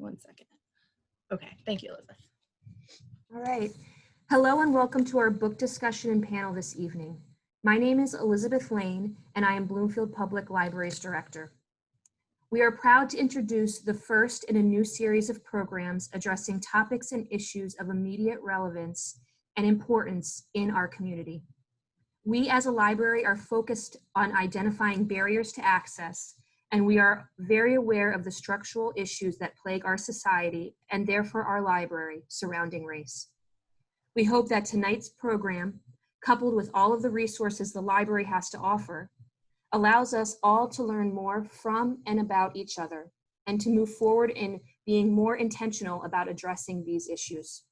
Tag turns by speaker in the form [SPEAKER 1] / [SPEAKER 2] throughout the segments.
[SPEAKER 1] 1 second. Okay, thank you, Elizabeth.
[SPEAKER 2] All right. Hello and welcome to our book discussion and panel this evening. My name is Elizabeth Lane and I am Bloomfield Public Library's director. We are proud to introduce the first in a new series of programs addressing topics and issues of immediate relevance and importance in our community. We as a library are focused on identifying barriers to access, and we are very aware of the structural issues that plague our society and therefore our library surrounding race. We hope that tonight's program, coupled with all of the resources the library has to offer, allows us all to learn more from and about each other and to move forward in being more intentional about addressing these issues.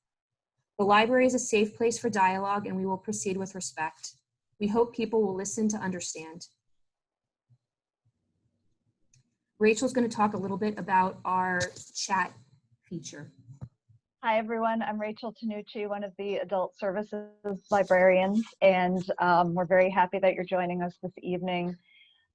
[SPEAKER 2] The library is a safe place for dialogue and we will proceed with respect. We hope people will listen to understand. Rachel's going to talk a little bit about our chat feature.
[SPEAKER 3] Hi, everyone. I'm Rachel Tonucci, one of the adult services librarians, and we're very happy that you're joining us this evening.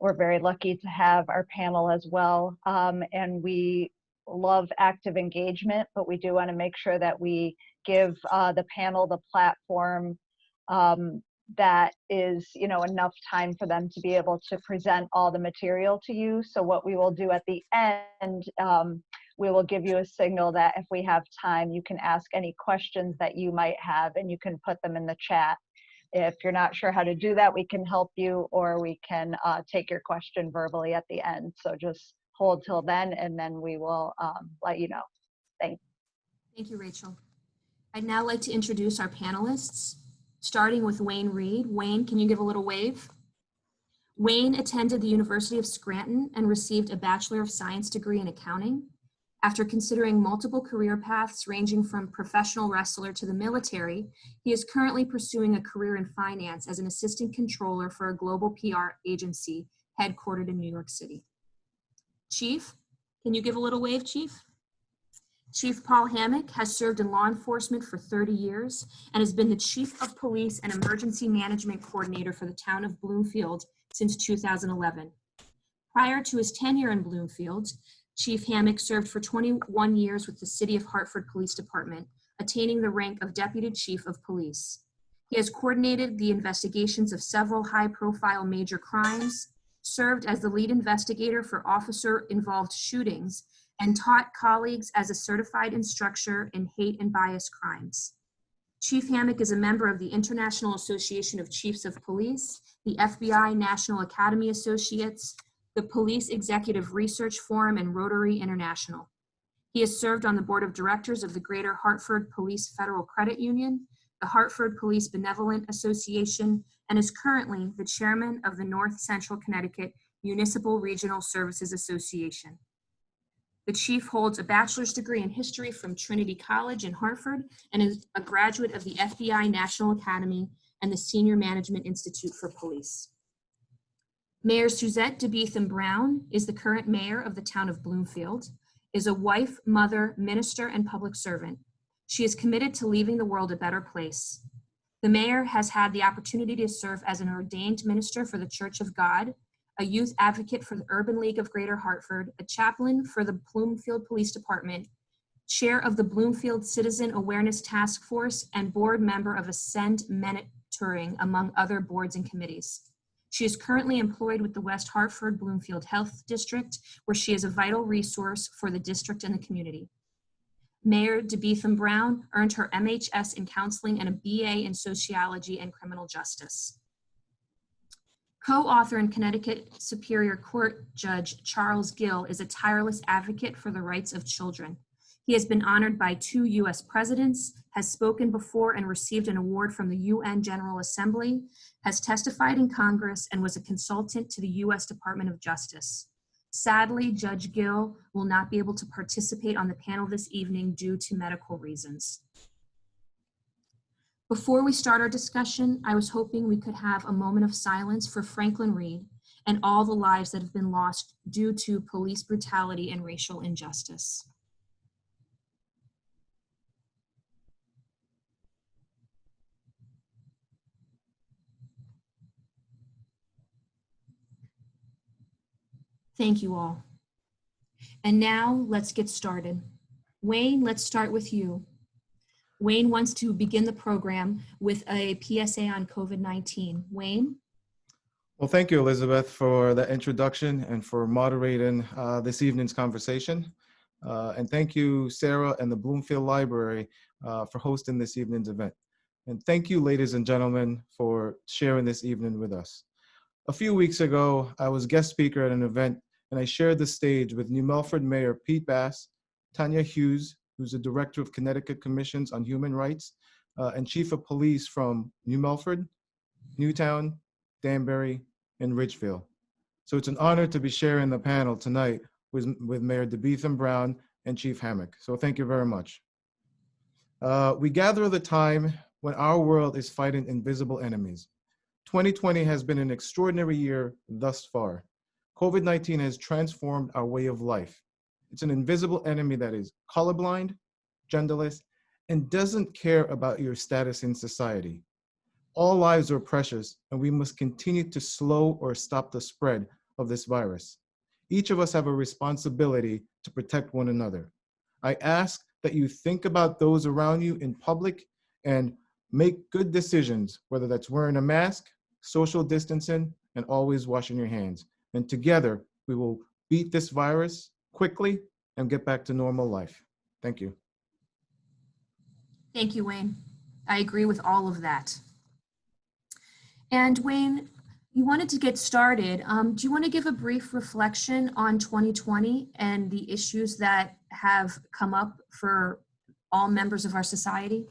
[SPEAKER 3] We're very lucky to have our panel as well, and we love active engagement, but we do want to make sure that we give the panel the platform that is, enough time for them to be able to present all the material to you. So what we will do at the end, we will give you a signal that if we have time, you can ask any questions that you might have and you can put them in the chat. If you're not sure how to do that, we can help you, or we can take your question verbally at the end. So just hold till then, and then we will let you know. Thanks.
[SPEAKER 2] Thank you, Rachel. I'd now like to introduce our panelists, starting with Wayne Reid. Wayne, can you give a little wave? Wayne attended the University of Scranton and received a Bachelor of Science degree in accounting. After considering multiple career paths ranging from professional wrestler to the military, he is currently pursuing a career in finance as an assistant controller for a global PR agency headquartered in New York City. Chief, can you give a little wave, Chief? Chief Paul Hammick has served in law enforcement for 30 years and has been the Chief of Police and Emergency Management Coordinator for the town of Bloomfield since 2011. Prior to his tenure in Bloomfield, Chief Hammick served for 21 years with the City of Hartford Police Department, attaining the rank of Deputy Chief of Police. He has coordinated the investigations of several high-profile major crimes, served as the lead investigator for officer-involved shootings, and taught colleagues as a certified instructor in hate and bias crimes. Chief Hammick is a member of the International Association of Chiefs of Police, the FBI National Academy Associates, the Police Executive Research Forum, and Rotary International. He has served on the board of directors of the Greater Hartford Police Federal Credit Union, the Hartford Police Benevolent Association, and is currently the chairman of the North Central Connecticut Municipal Regional Services Association. The chief holds a bachelor's degree in history from Trinity College in Hartford and is a graduate of the FBI National Academy and the Senior Management Institute for Police. Mayor Suzette DeBeatham-Brown is the current mayor of the town of Bloomfield, is a wife, mother, minister, and public servant. She is committed to leaving the world a better place. The mayor has had the opportunity to serve as an ordained minister for the Church of God, a youth advocate for the Urban League of Greater Hartford, a chaplain for the Bloomfield Police Department, chair of the Bloomfield Citizen Awareness Task Force, and board member of Ascend Mentoring, among other boards and committees. She is currently employed with the West Hartford Bloomfield Health District, where she is a vital resource for the district and the community. Mayor DeBeatham-Brown earned her MHS in counseling and a BA in sociology and criminal justice. Co-author and Connecticut Superior Court Judge Charles Gill is a tireless advocate for the rights of children. He has been honored by 2 U.S. presidents, has spoken before and received an award from the UN General Assembly, has testified in Congress, and was a consultant to the U.S. Department of Justice. Sadly, Judge Gill will not be able to participate on the panel this evening due to medical reasons. Before we start our discussion, I was hoping we could have a moment of silence for Franklin Reid and all the lives that have been lost due to police brutality and racial injustice. Thank you all. And now let's get started. Wayne, let's start with you. Wayne wants to begin the program with a PSA on COVID-19. Wayne?
[SPEAKER 4] Well, thank you, Elizabeth, for the introduction and for moderating this evening's conversation. And thank you, Sara and the Bloomfield Library for hosting this evening's event. And thank you, ladies and gentlemen, for sharing this evening with us. A few weeks ago, I was guest speaker at an event, and I shared the stage with New Milford Mayor Pete Bass, Tanya Hughes, who's the Director of Connecticut Commissions on Human Rights, and Chief of Police from New Milford, Newtown, Danbury, and Ridgefield. So it's an honor to be sharing the panel tonight with Mayor DeBeatham-Brown and Chief Hammack. So thank you very much. We gather at the time when our world is fighting invisible enemies. 2020 has been an extraordinary year thus far. COVID-19 has transformed our way of life. It's an invisible enemy that is colorblind, genderless, and doesn't care about your status in society. All lives are precious, and we must continue to slow or stop the spread of this virus. Each of us have a responsibility to protect one another. I ask that you think about those around you in public and make good decisions, whether that's wearing a mask, social distancing, and always washing your hands. And together, we will beat this virus quickly and get back to normal life. Thank you.
[SPEAKER 2] Thank you, Wayne. I agree with all of that. And Wayne, you wanted to get started. Do you want to give a brief reflection on 2020 and the issues that have come up for all members of our society?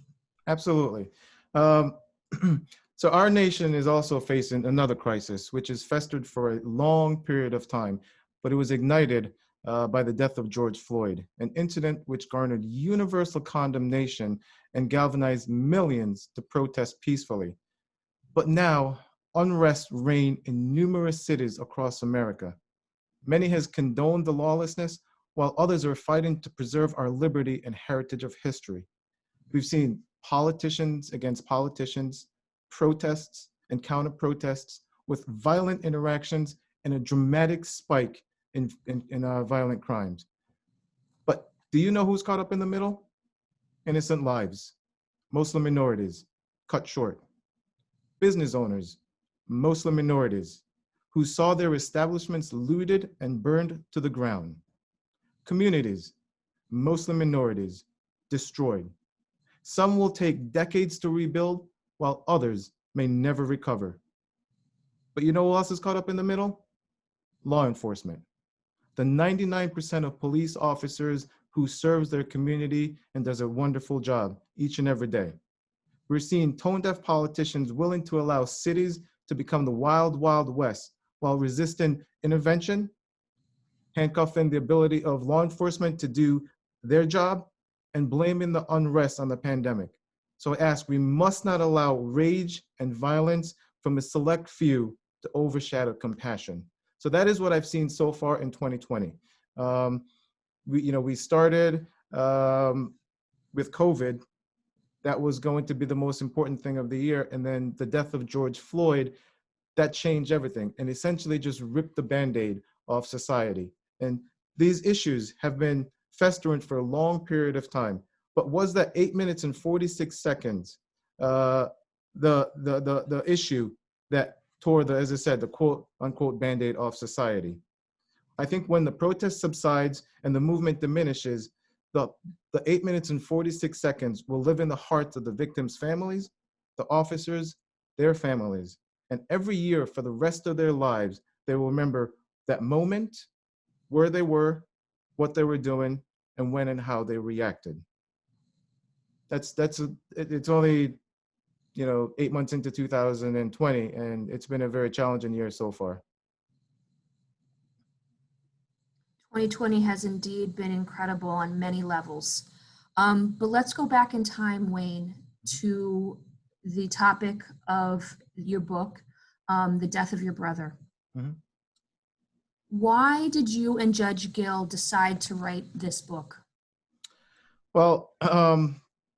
[SPEAKER 4] Absolutely. So our nation is also facing another crisis, which has festered for a long period of time, but it was ignited by the death of George Floyd, an incident which garnered universal condemnation and galvanized millions to protest peacefully. But now, unrest reigns in numerous cities across America. Many has condoned the lawlessness, while others are fighting to preserve our liberty and heritage of history. We've seen politicians against politicians, protests and counter-protests with violent interactions and a dramatic spike in violent crimes. But do you know who's caught up in the middle? Innocent lives, Muslim minorities, cut short. Business owners, Muslim minorities, who saw their establishments looted and burned to the ground. Communities, Muslim minorities, destroyed. Some will take decades to rebuild, while others may never recover. But you know who else is caught up in the middle? Law enforcement. The 99% of police officers who serves their community and does a wonderful job each and every day. We're seeing tone-deaf politicians willing to allow cities to become the wild, wild west while resisting intervention, handcuffing the ability of law enforcement to do their job, and blaming the unrest on the pandemic. So I ask, we must not allow rage and violence from a select few to overshadow compassion. So that is what I've seen so far in 2020. We started with COVID. That was going to be the most important thing of the year. And then the death of George Floyd, that changed everything and essentially just ripped the Band-Aid off society. And these issues have been festering for a long period of time. But was that 8 minutes and 46 seconds the issue that tore the, as I said, the quote unquote Band-Aid off society? I think when the protest subsides and the movement diminishes, the 8 minutes and 46 seconds will live in the hearts of the victims' families, the officers, their families. And every year for the rest of their lives, they will remember that moment, where they were, what they were doing, and when and how they reacted. It's only 8 months into 2020, and it's been a very challenging year so far.
[SPEAKER 2] 2020 has indeed been incredible on many levels. But let's go back in time, Wayne, to the topic of your book, the death of your brother.
[SPEAKER 4] Mm-hmm.
[SPEAKER 2] Why did you and Judge Gill decide to write this book?
[SPEAKER 4] Well,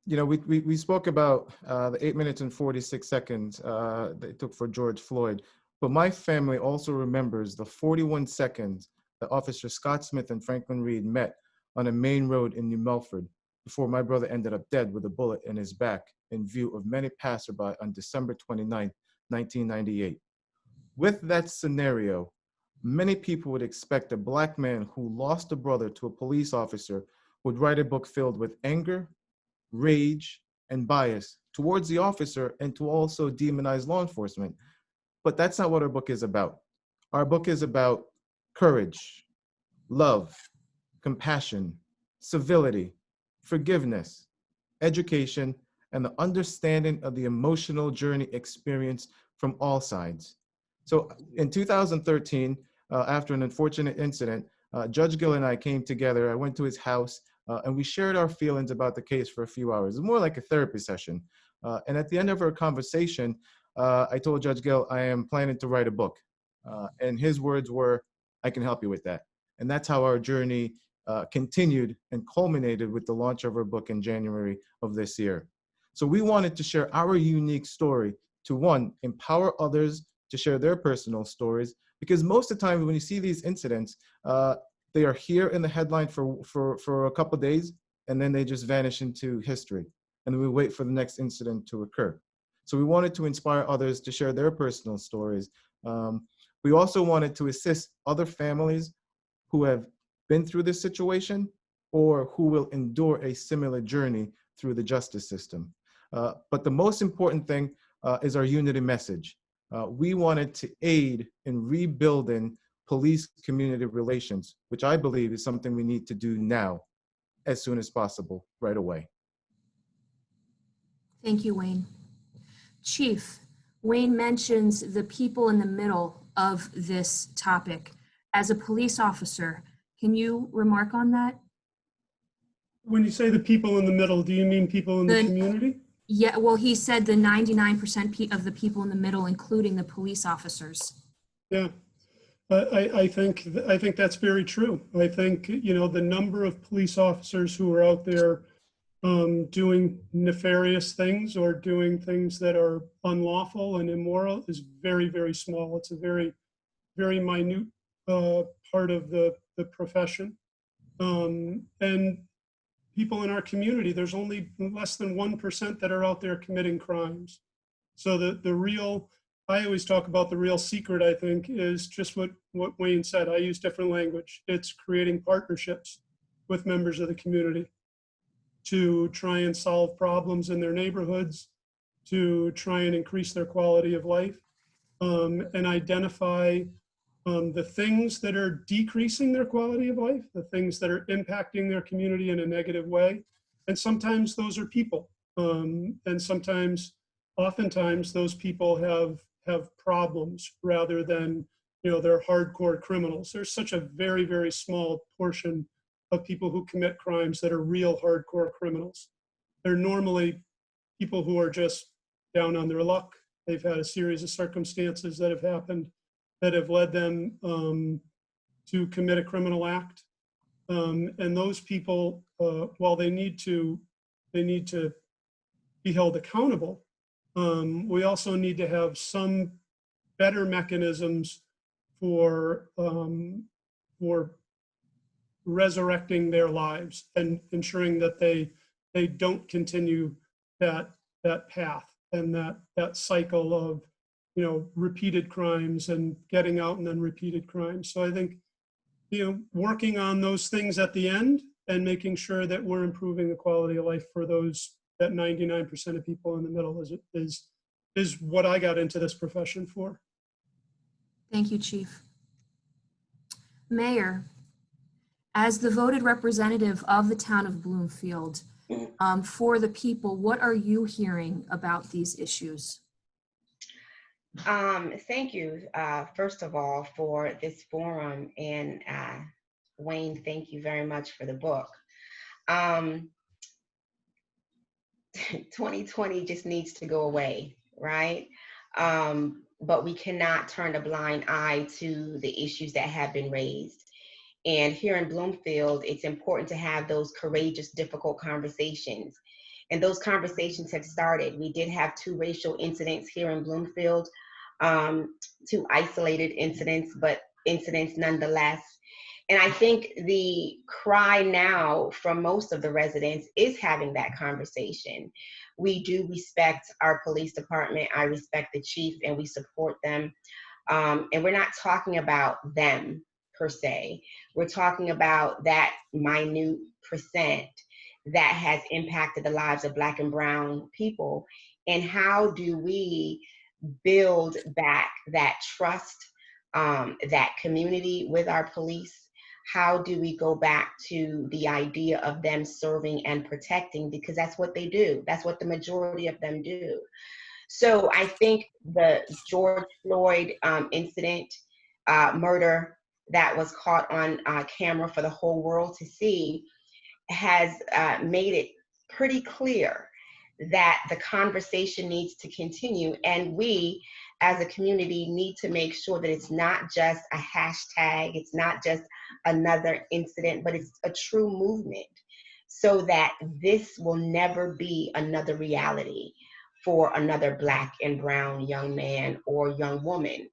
[SPEAKER 4] we spoke about the 8 minutes and 46 seconds that it took for George Floyd, but my family also remembers the 41 seconds that Officer Scott Smith and Franklin Reid met on a main road in New Milford before my brother ended up dead with a bullet in his back in view of many passerby on December 29, 1998. With that scenario, many people would expect a Black man who lost a brother to a police officer would write a book filled with anger, rage, and bias towards the officer and to also demonize law enforcement. But that's not what our book is about. Our book is about courage, love, compassion, civility, forgiveness, education, and the understanding of the emotional journey experienced from all sides. So in 2013, after an unfortunate incident, Judge Gill and I came together. I went to his house and we shared our feelings about the case for a few hours. It was more like a therapy session. And at the end of our conversation, I told Judge Gill, I am planning to write a book. And his words were, I can help you with that. And that's how our journey continued and culminated with the launch of our book in January of this year. So we wanted to share our unique story to, one, empower others to share their personal stories, because most of the time when you see these incidents, they are here in the headline for a couple of days, and then they just vanish into history. And then we wait for the next incident to occur. So we wanted to inspire others to share their personal stories. We also wanted to assist other families who have been through this situation or who will endure a similar journey through the justice system. But the most important thing is our unity message. We wanted to aid in rebuilding police-community relations, which I believe is something we need to do now, as soon as possible, right away.
[SPEAKER 2] Thank you, Wayne. Chief, Wayne mentions the people in the middle of this topic. As a police officer, can you remark on that?
[SPEAKER 5] When you say the people in the middle, do you mean people in the community?
[SPEAKER 2] Yeah, well, he said the 99% of the people in the middle, including the police officers.
[SPEAKER 5] Yeah, I think that's very true. I think, you know, the number of police officers who are out there doing nefarious things or doing things that are unlawful and immoral is very, very small. It's a very, very minute part of the profession. And people in our community, there's only less than 1% that are out there committing crimes. So the real, I always talk about the real secret, I think, is just what Wayne said. I use different language. It's creating partnerships with members of the community to try and solve problems in their neighborhoods, to try and increase their quality of life, and identify the things that are decreasing their quality of life, the things that are impacting their community in a negative way. And sometimes those are people. And sometimes, oftentimes, those people have problems rather than, you know, they're hardcore criminals. There's such a very, very small portion of people who commit crimes that are real hardcore criminals. They're normally people who are just down on their luck. They've had a series of circumstances that have happened that have led them to commit a criminal act. And those people, while they need to be held accountable, we also need to have some better mechanisms for resurrecting their lives and ensuring that they don't continue that path and that cycle of, you know, repeated crimes and getting out and then repeated crimes. So I think, you know, working on those things at the end and making sure that we're improving the quality of life for that 99% of people in the middle is what I got into this profession for.
[SPEAKER 2] Thank you, Chief. Mayor, as the voted representative of the town of Bloomfield, for the people, what are you hearing about these issues?
[SPEAKER 6] Thank you, first of all, for this forum, and Wayne, thank you very much for the book. 2020 just needs to go away, right? But we cannot turn a blind eye to the issues that have been raised. And here in Bloomfield, it's important to have those courageous, difficult conversations. And those conversations have started. We did have 2 racial incidents here in Bloomfield, 2 isolated incidents, but incidents nonetheless. And I think the cry now from most of the residents is having that conversation. We do respect our police department. I respect the chief and we support them. And we're not talking about them per se. We're talking about that minute percent that has impacted the lives of Black and brown people. And how do we build back that trust, that community with our police? How do we go back to the idea of them serving and protecting? Because that's what they do. That's what the majority of them do. So I think the George Floyd incident, murder that was caught on camera for the whole world to see, has made it pretty clear that the conversation needs to continue. And we, as a community, need to make sure that it's not just a hashtag, it's not just another incident, but it's a true movement, so that this will never be another reality for another Black and brown young man or young woman.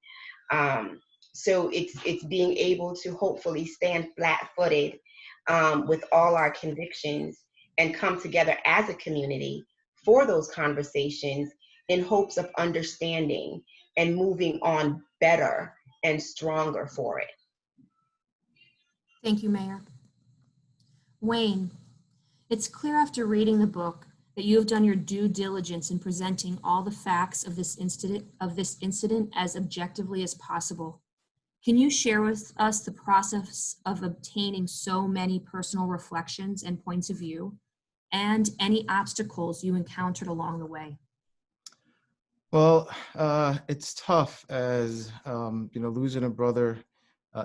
[SPEAKER 6] So it's being able to hopefully stand flat-footed with all our convictions and come together as a community for those conversations in hopes of understanding and moving on better and stronger for it.
[SPEAKER 2] Thank you, Mayor. Wayne, it's clear after reading the book that you have done your due diligence in presenting all the facts of this incident as objectively as possible. Can you share with us the process of obtaining so many personal reflections and points of view, and any obstacles you encountered along the way?
[SPEAKER 4] Well, it's tough as, losing a brother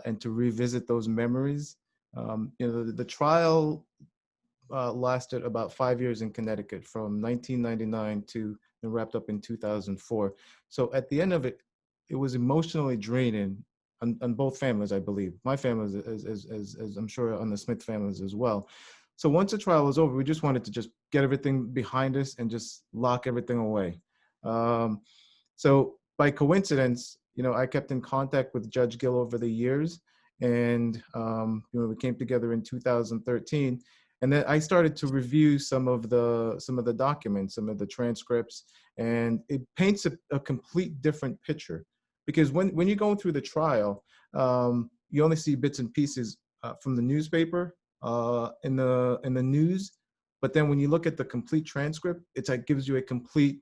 [SPEAKER 4] and to revisit those memories. The trial lasted about 5 years in Connecticut, from 1999 to and wrapped up in 2004. So at the end of it, it was emotionally draining on both families, I believe. My family, as I'm sure on the Smith families as well. So once the trial was over, we just wanted to just get everything behind us and just lock everything away. So by coincidence, I kept in contact with Judge Gill over the years, and we came together in 2013. And then I started to review some of the documents, some of the transcripts, and it paints a complete different picture. Because when you're going through the trial, you only see bits and pieces from the newspaper, in the news, but then when you look at the complete transcript, it's like gives you a complete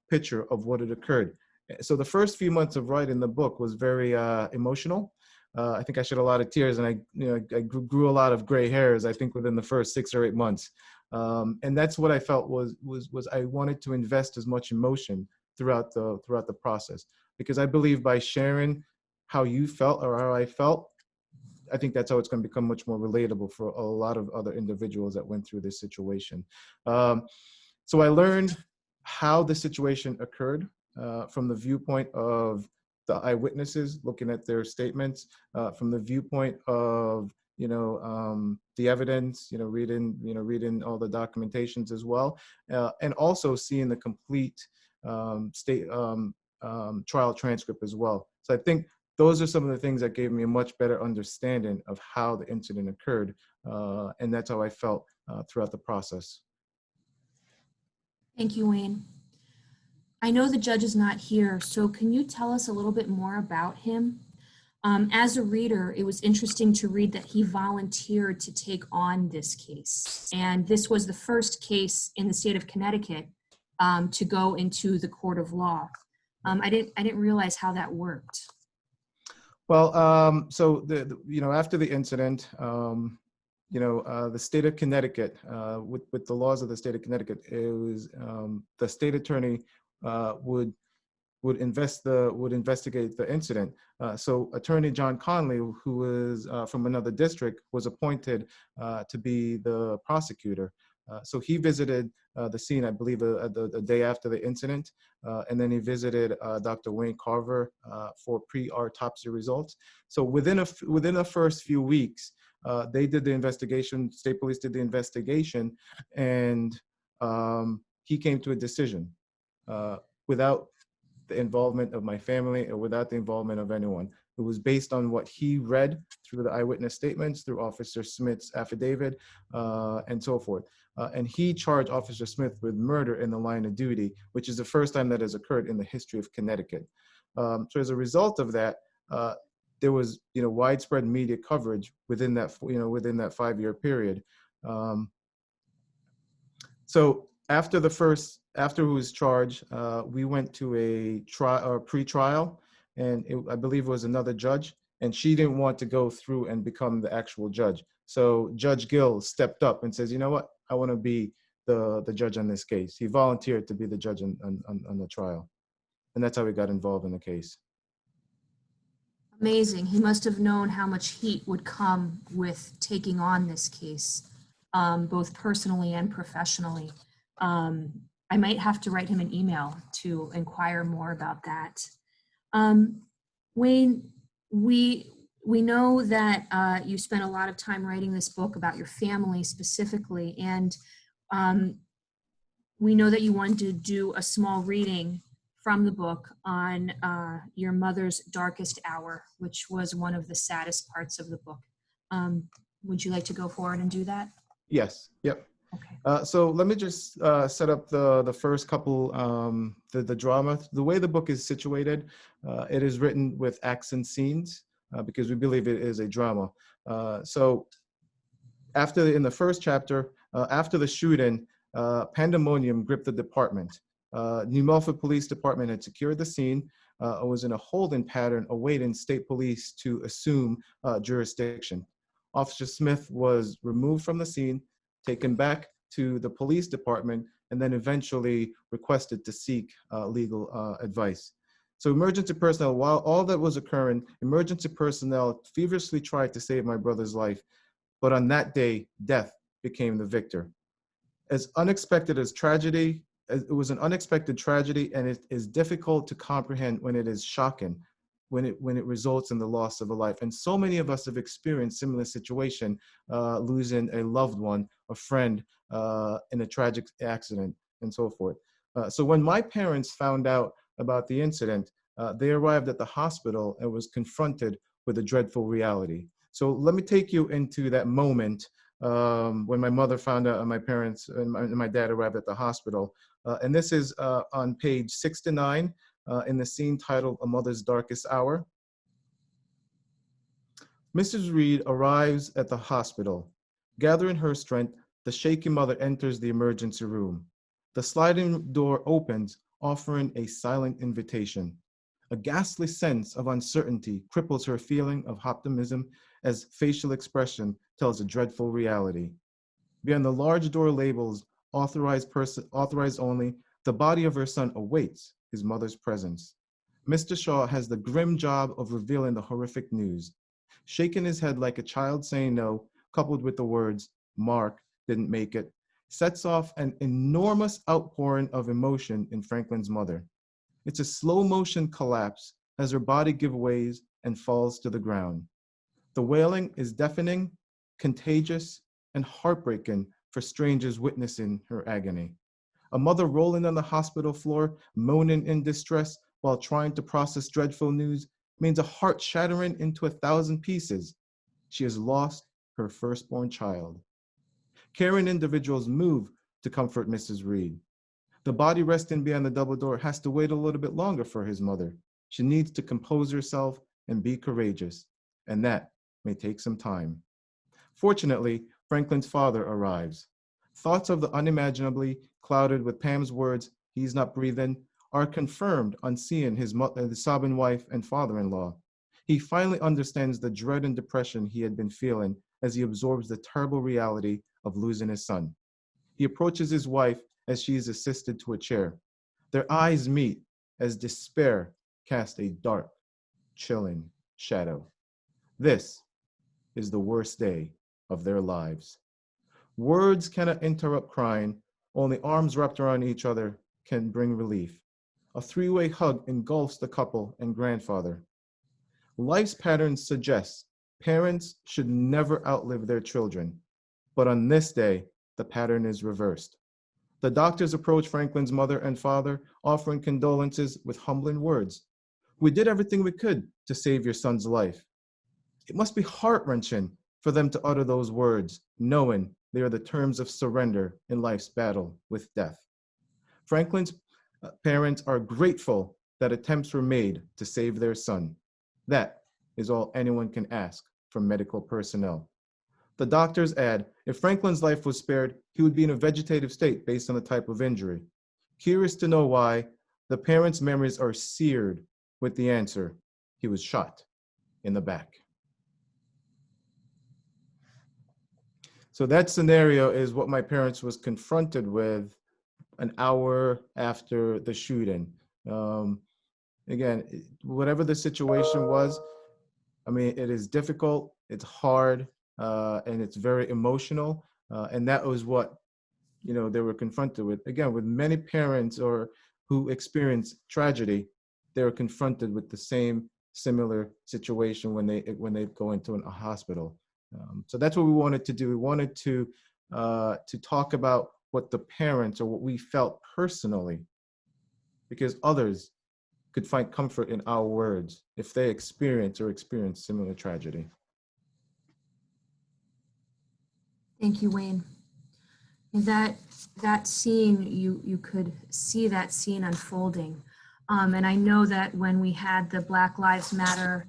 [SPEAKER 4] picture of what had occurred. So the first few months of writing the book was very emotional. I think I shed a lot of tears, and I grew a lot of gray hairs, I think, within the first 6 or 8 months. And that's what I felt was I wanted to invest as much emotion throughout the process, because I believe by sharing how you felt or how I felt, I think that's how it's going to become much more relatable for a lot of other individuals that went through this situation. So I learned how the situation occurred from the viewpoint of the eyewitnesses, looking at their statements, from the viewpoint of the evidence, reading all the documentations as well, and also seeing the complete trial transcript as well. So I think those are some of the things that gave me a much better understanding of how the incident occurred, and that's how I felt throughout the process.
[SPEAKER 2] Thank you, Wayne. I know the judge is not here, so can you tell us a little bit more about him? As a reader, it was interesting to read that he volunteered to take on this case. And this was the first case in the state of Connecticut to go into the court of law. I didn't realize how that worked.
[SPEAKER 4] Well, so after the incident, the state of Connecticut, with the laws of the state of Connecticut, it was the state attorney would investigate the incident. So Attorney John Conley, who was from another district, was appointed to be the prosecutor. So he visited the scene, I believe, the day after the incident, and then he visited Dr. Wayne Carver for pre-autopsy results. So within the first few weeks, they did the investigation. State police did the investigation, and he came to a decision without the involvement of my family or without the involvement of anyone. It was based on what he read through the eyewitness statements, through Officer Smith's affidavit, and so forth. And he charged Officer Smith with murder in the line of duty, which is the first time that has occurred in the history of Connecticut. So as a result of that, there was, widespread media coverage within that, within that 5-year period. So after he was charged, we went to a pre-trial, and I believe it was another judge, and she didn't want to go through and become the actual judge. So Judge Gill stepped up and says, you know what, I want to be the judge on this case. He volunteered to be the judge on the trial. And that's how we got involved in the case.
[SPEAKER 2] Amazing. He must have known how much heat would come with taking on this case, both personally and professionally. I might have to write him an email to inquire more about that. Wayne, we know that you spent a lot of time writing this book about your family specifically, and we know that you wanted to do a small reading from the book on your mother's darkest hour, which was one of the saddest parts of the book. Would you like to go forward and do that?
[SPEAKER 4] Yes. Yep.
[SPEAKER 2] Okay.
[SPEAKER 4] So let me just set up the first couple, the drama. The way the book is situated, it is written with acts and scenes because we believe it is a drama. So in the first chapter, after the shooting, pandemonium gripped the department. New Milford Police Department had secured the scene, was in a holding pattern awaiting state police to assume jurisdiction. Officer Smith was removed from the scene, taken back to the police department, and then eventually requested to seek legal advice. So emergency personnel, while all that was occurring, emergency personnel feverishly tried to save my brother's life, but on that day, death became the victor. As unexpected as tragedy, it was an unexpected tragedy, and it is difficult to comprehend when it is shocking, when it results in the loss of a life. And so many of us have experienced similar situation, losing a loved one, a friend, in a tragic accident, and so forth. So when my parents found out about the incident, they arrived at the hospital and was confronted with a dreadful reality. So let me take you into that moment when my mother found out, and my parents and my dad arrived at the hospital. And this is on page 69 in the scene titled A Mother's Darkest Hour. Mrs. Reid arrives at the hospital. Gathering her strength, the shaky mother enters the emergency room. The sliding door opens, offering a silent invitation. A ghastly sense of uncertainty cripples her feeling of optimism as facial expression tells a dreadful reality. Beyond the large door labels, authorized only, the body of her son awaits his mother's presence. Mr. Shaw has the grim job of revealing the horrific news. Shaking his head like a child saying no, coupled with the words, "Mark didn't make it," sets off an enormous outpouring of emotion in Franklin's mother. It's a slow motion collapse as her body gives way and falls to the ground. The wailing is deafening, contagious, and heartbreaking for strangers witnessing her agony. A mother rolling on the hospital floor, moaning in distress while trying to process dreadful news means a heart shattering into 1,000 pieces. She has lost her firstborn child. Caring individuals move to comfort Mrs. Reid. The body resting behind the double door has to wait a little bit longer for his mother. She needs to compose herself and be courageous, and that may take some time. Fortunately, Franklin's father arrives. Thoughts of the unimaginably clouded with Pam's words, "He's not breathing," are confirmed on seeing his sobbing wife and father-in-law. He finally understands the dread and depression he had been feeling as he absorbs the terrible reality of losing his son. He approaches his wife as she is assisted to a chair. Their eyes meet as despair casts a dark, chilling shadow. This is the worst day of their lives. Words cannot interrupt crying. Only arms wrapped around each other can bring relief. A three-way hug engulfs the couple and grandfather. Life's patterns suggest parents should never outlive their children. But on this day, the pattern is reversed. The doctors approached Franklin's mother and father, offering condolences with humbling words. "We did everything we could to save your son's life." It must be heart-wrenching for them to utter those words, knowing they are the terms of surrender in life's battle with death. Franklin's parents are grateful that attempts were made to save their son. That is all anyone can ask from medical personnel. The doctors add, if Franklin's life was spared, he would be in a vegetative state based on the type of injury. Curious to know why, the parents' memories are seared with the answer, he was shot in the back. So that scenario is what my parents was confronted with an hour after the shooting. Again, whatever the situation was, I mean, it is difficult, it's hard, and it's very emotional. And that was what, they were confronted with. Again, with many parents or who experience tragedy, they were confronted with the same similar situation when they go into a hospital. So that's what we wanted to do. We wanted to talk about what the parents or what we felt personally, because others could find comfort in our words if they experience similar tragedy.
[SPEAKER 2] Thank you, Wayne. That scene, you could see that scene unfolding. And I know that when we had the Black Lives Matter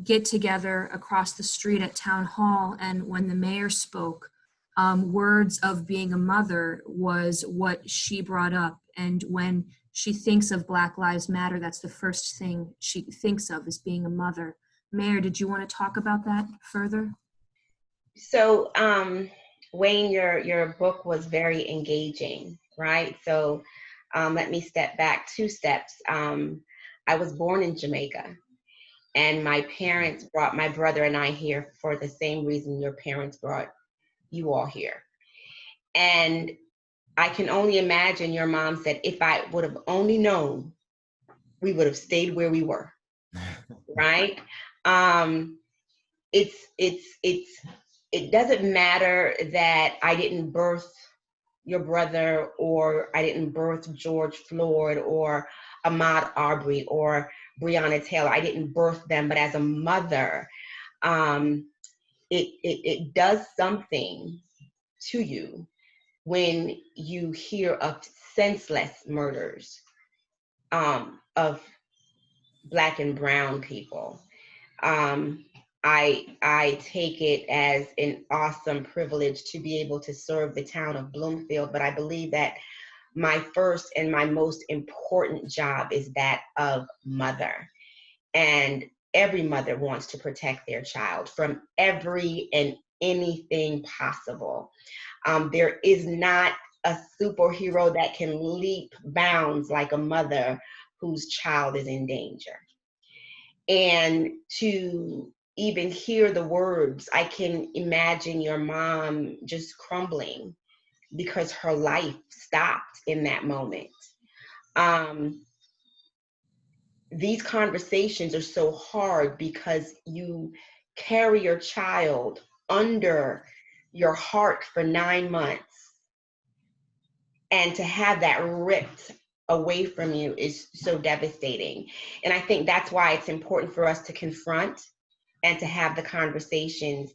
[SPEAKER 2] get together across the street at Town Hall, and when the mayor spoke, words of being a mother was what she brought up. And when she thinks of Black Lives Matter, that's the first thing she thinks of, is being a mother. Mayor, did you want to talk about that further?
[SPEAKER 6] So, Wayne, your book was very engaging, right? So let me step back 2 steps. I was born in Jamaica, and my parents brought my brother and I here for the same reason your parents brought you all here. And I can only imagine your mom said, if I would have only known, we would have stayed where we were, right? It doesn't matter that I didn't birth your brother, or I didn't birth George Floyd or Ahmaud Arbery or Breonna Taylor. I didn't birth them, but as a mother, it does something to you when you hear of senseless murders of Black and brown people. I take it as an awesome privilege to be able to serve the town of Bloomfield, but I believe that my first and my most important job is that of mother. And every mother wants to protect their child from every and anything possible. There is not a superhero that can leap bounds like a mother whose child is in danger. And to even hear the words, I can imagine your mom just crumbling because her life stopped in that moment. These conversations are so hard because you carry your child under your heart for 9 months, and to have that ripped away from you is so devastating. And I think that's why it's important for us to confront and to have the conversations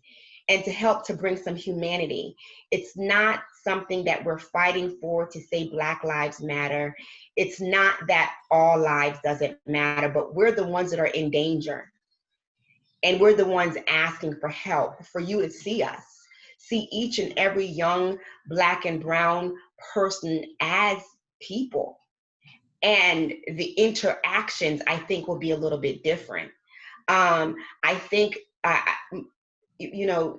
[SPEAKER 6] and to help to bring some humanity. It's not something that we're fighting for to say Black Lives Matter. It's not that all lives doesn't matter, but we're the ones that are in danger. And we're the ones asking for help, for you to see us, see each and every young Black and brown person as people. And the interactions, I think, will be a little bit different. I think,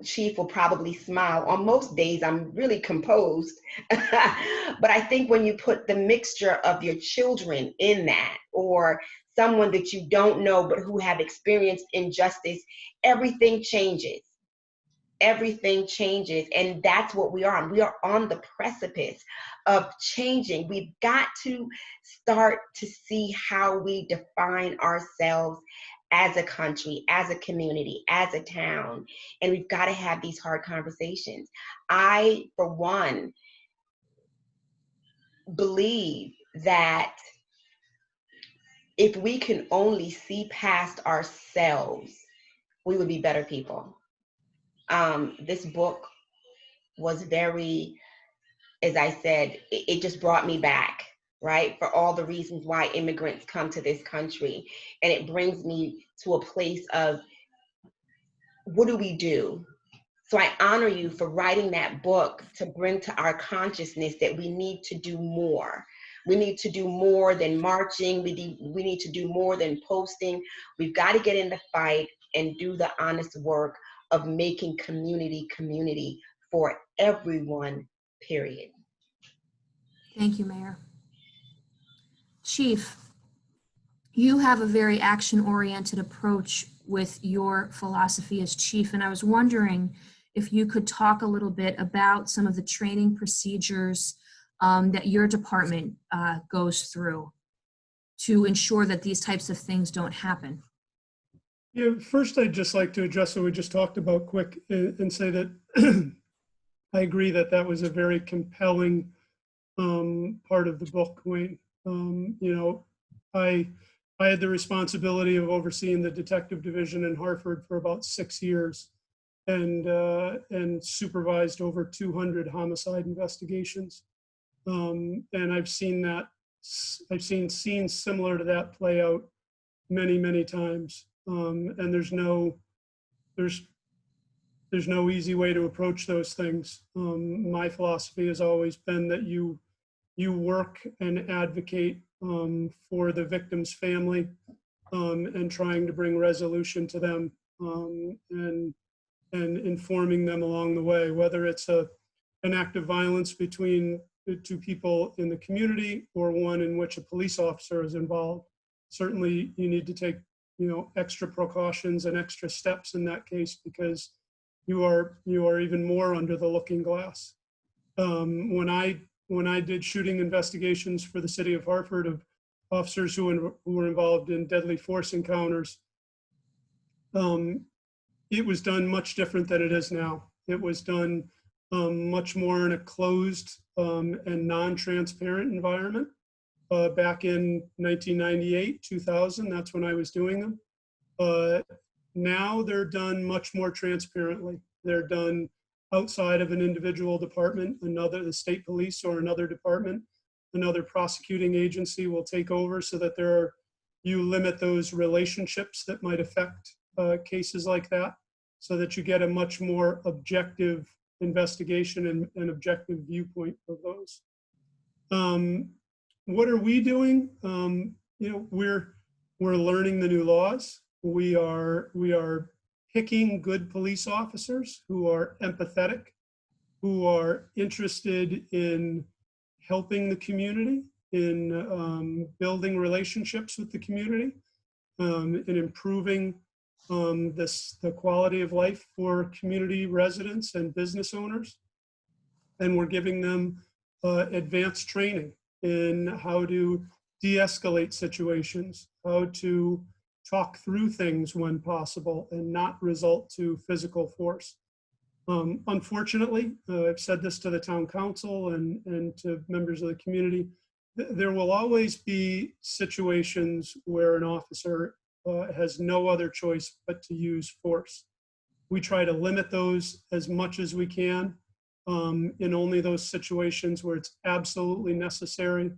[SPEAKER 6] Chief will probably smile. On most days, I'm really composed. But I think when you put the mixture of your children in that, or someone that you don't know but who have experienced injustice, everything changes. Everything changes. And that's what we are on. We are on the precipice of changing. We've got to start to see how we define ourselves as a country, as a community, as a town. And we've got to have these hard conversations. I, for one, believe that if we can only see past ourselves, we would be better people. This book was very, as I said, it just brought me back, right? For all the reasons why immigrants come to this country. And it brings me to a place of, what do we do? So I honor you for writing that book to bring to our consciousness that we need to do more. We need to do more than marching. We need to do more than posting. We've got to get in the fight and do the honest work of making community for everyone, period.
[SPEAKER 2] Thank you, Mayor. Chief, you have a very action-oriented approach with your philosophy as chief, and I was wondering if you could talk a little bit about some of the training procedures that your department goes through to ensure that these types of things don't happen.
[SPEAKER 5] Yeah, first I'd just like to address what we just talked about quick and say that I agree that that was a very compelling part of the book, Wayne. You know, I had the responsibility of overseeing the detective division in Hartford for about 6 years, and supervised over 200 homicide investigations. And I've seen scenes similar to that play out many times. And there's no easy way to approach those things. My philosophy has always been that you work and advocate for the victim's family, and trying to bring resolution to them, and informing them along the way, whether it's an act of violence between the two people in the community or one in which a police officer is involved. Certainly you need to take, you know, extra precautions and extra steps in that case, because you are even more under the looking glass. When I did shooting investigations for the city of Hartford of officers who were involved in deadly force encounters, it was done much different than it is now. It was done much more in a closed and non-transparent environment. Back in 1998, 2000, that's when I was doing them. Now they're done much more transparently. They're done outside of an individual department, the state police or another department, another prosecuting agency will take over, so that you limit those relationships that might affect cases like that, so that you get a much more objective investigation and objective viewpoint of those. What are we doing? You know, we're learning the new laws. We are picking good police officers who are empathetic, who are interested in helping the community, in building relationships with the community, in improving the quality of life for community residents and business owners. And we're giving them advanced training in how to de-escalate situations, how to talk through things when possible and not result to physical force. Unfortunately, I've said this to the town council and to members of the community, there will always be situations where an officer has no other choice but to use force. We try to limit those as much as we can, in only those situations where it's absolutely necessary.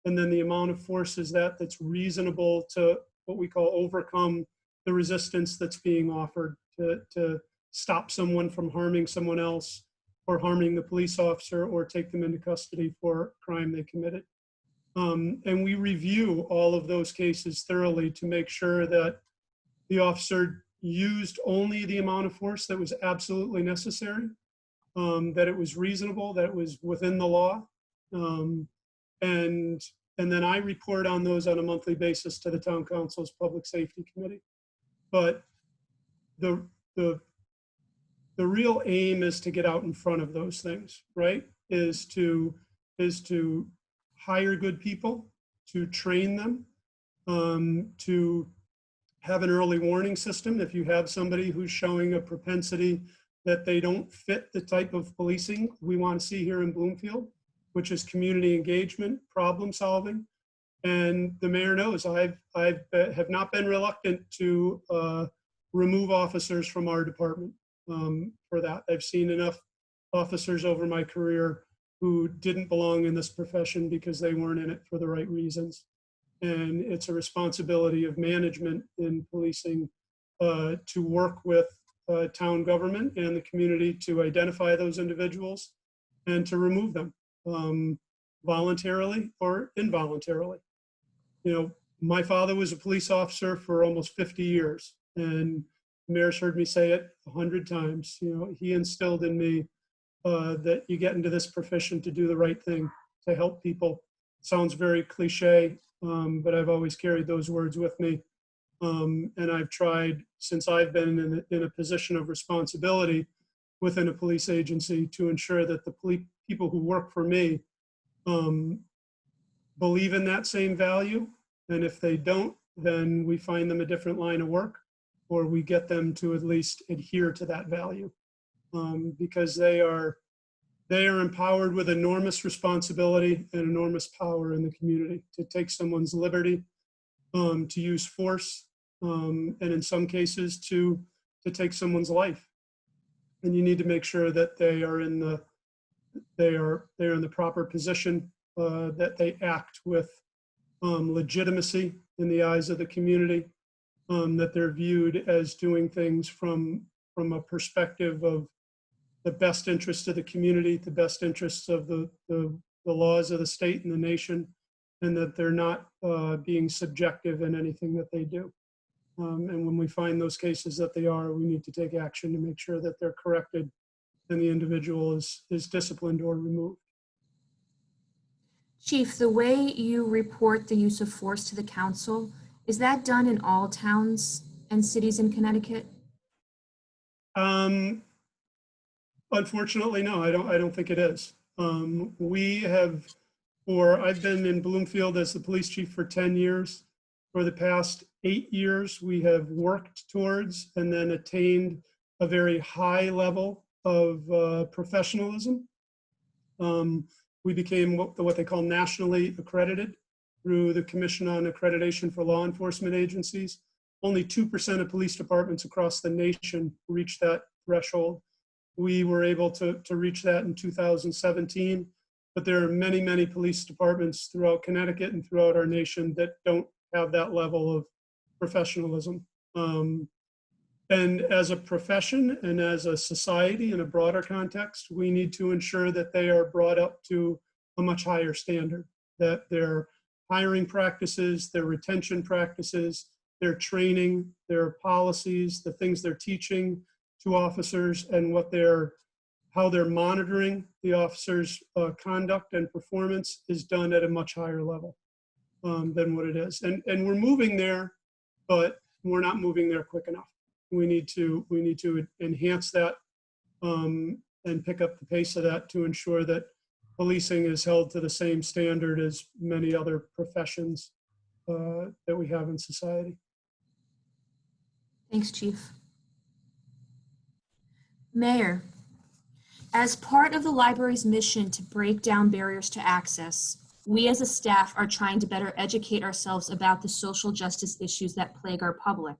[SPEAKER 5] And then the amount of force is that's reasonable to what we call overcome the resistance that's being offered to stop someone from harming someone else or harming the police officer or take them into custody for a crime they committed. And we review all of those cases thoroughly to make sure that the officer used only the amount of force that was absolutely necessary, that it was reasonable, that it was within the law. And then I report on those on a monthly basis to the town council's public safety committee. But the real aim is to get out in front of those things, right? Is to hire good people, to train them, to have an early warning system. If you have somebody who's showing a propensity that they don't fit the type of policing we want to see here in Bloomfield, which is community engagement, problem solving. And the mayor knows I have not been reluctant to remove officers from our department for that. I've seen enough officers over my career who didn't belong in this profession because they weren't in it for the right reasons. And it's a responsibility of management in policing to work with town government and the community to identify those individuals and to remove them voluntarily or involuntarily. You know, my father was a police officer for almost 50 years, and the mayor's heard me say it 100 times. You know, he instilled in me that you get into this profession to do the right thing, to help people. Sounds very cliche, but I've always carried those words with me. And I've tried, since I've been in a position of responsibility within a police agency, to ensure that the people who work for me believe in that same value. And if they don't, then we find them a different line of work, or we get them to at least adhere to that value. Because they are empowered with enormous responsibility and enormous power in the community to take someone's liberty, to use force, and in some cases to take someone's life. And you need to make sure that they are in the proper position, that they act with legitimacy in the eyes of the community, that they're viewed as doing things from a perspective of the best interests of the community, the best interests of the laws of the state and the nation, and that they're not being subjective in anything that they do. And when we find those cases that they are, we need to take action to make sure that they're corrected and the individual is disciplined or removed.
[SPEAKER 2] Chief, the way you report the use of force to the council, is that done in all towns and cities in Connecticut?
[SPEAKER 5] Unfortunately, no, I don't think it is. I've been in Bloomfield as the police chief for 10 years. For the past 8 years, we have worked towards and then attained a very high level of professionalism. We became what they call nationally accredited through the Commission on Accreditation for Law Enforcement Agencies. Only 2% of police departments across the nation reach that threshold. We were able to reach that in 2017, but there are many, many police departments throughout Connecticut and throughout our nation that don't have that level of professionalism. And as a profession and as a society in a broader context, we need to ensure that they are brought up to a much higher standard, that their hiring practices, their retention practices, their training, their policies, the things they're teaching to officers, and how they're monitoring the officers' conduct and performance is done at a much higher level than what it is. And we're moving there, but we're not moving there quick enough. We need to enhance that and pick up the pace of that to ensure that policing is held to the same standard as many other professions that we have in society.
[SPEAKER 2] Thanks, Chief. Mayor, as part of the library's mission to break down barriers to access, we as a staff are trying to better educate ourselves about the social justice issues that plague our public.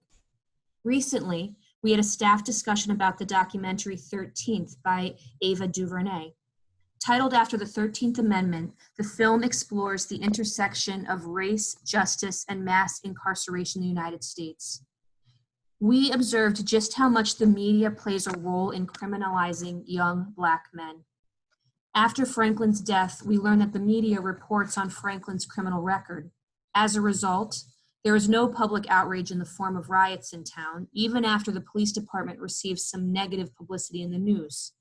[SPEAKER 2] Recently, we had a staff discussion about the documentary 13th by Ava DuVernay. Titled after the 13th Amendment, the film explores the intersection of race, justice, and mass incarceration in the United States. We observed just how much the media plays a role in criminalizing young Black men. After Franklin's death, we learned that the media reports on Franklin's criminal record. As a result, there was no public outrage in the form of riots in town, even after the police department received some negative publicity in the news.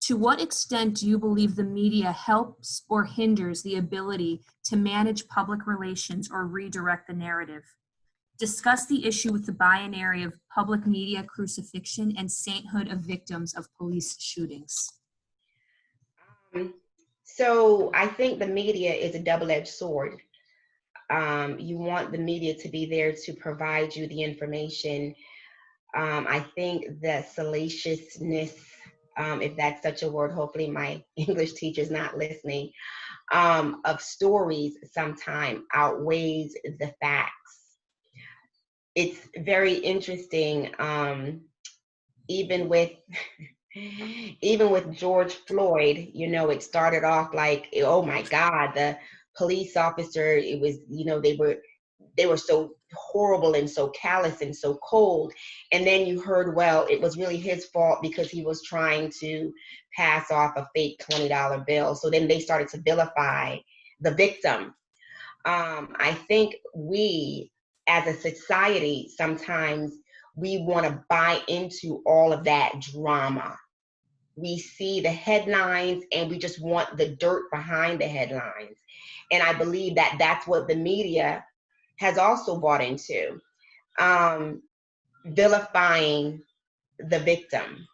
[SPEAKER 2] To what extent do you believe the media helps or hinders the ability to manage public relations or redirect the narrative? Discuss the issue with the binary of public media crucifixion and sainthood of victims of police shootings.
[SPEAKER 6] So I think the media is a double-edged sword. You want the media to be there to provide you the information. I think the salaciousness, if that's such a word, hopefully my English teacher's not listening, of stories sometimes outweighs the facts. It's very interesting, even with even with George Floyd, you know, it started off like, oh my God, the police officer, it was, you know, they were so horrible and so callous and so cold. And then you heard, well, it was really his fault because he was trying to pass off a fake $20 bill. So then they started to vilify the victim. I think we as a society, sometimes we want to buy into all of that drama. We see the headlines and we just want the dirt behind the headlines. And I believe that that's what the media has also bought into, vilifying the victim.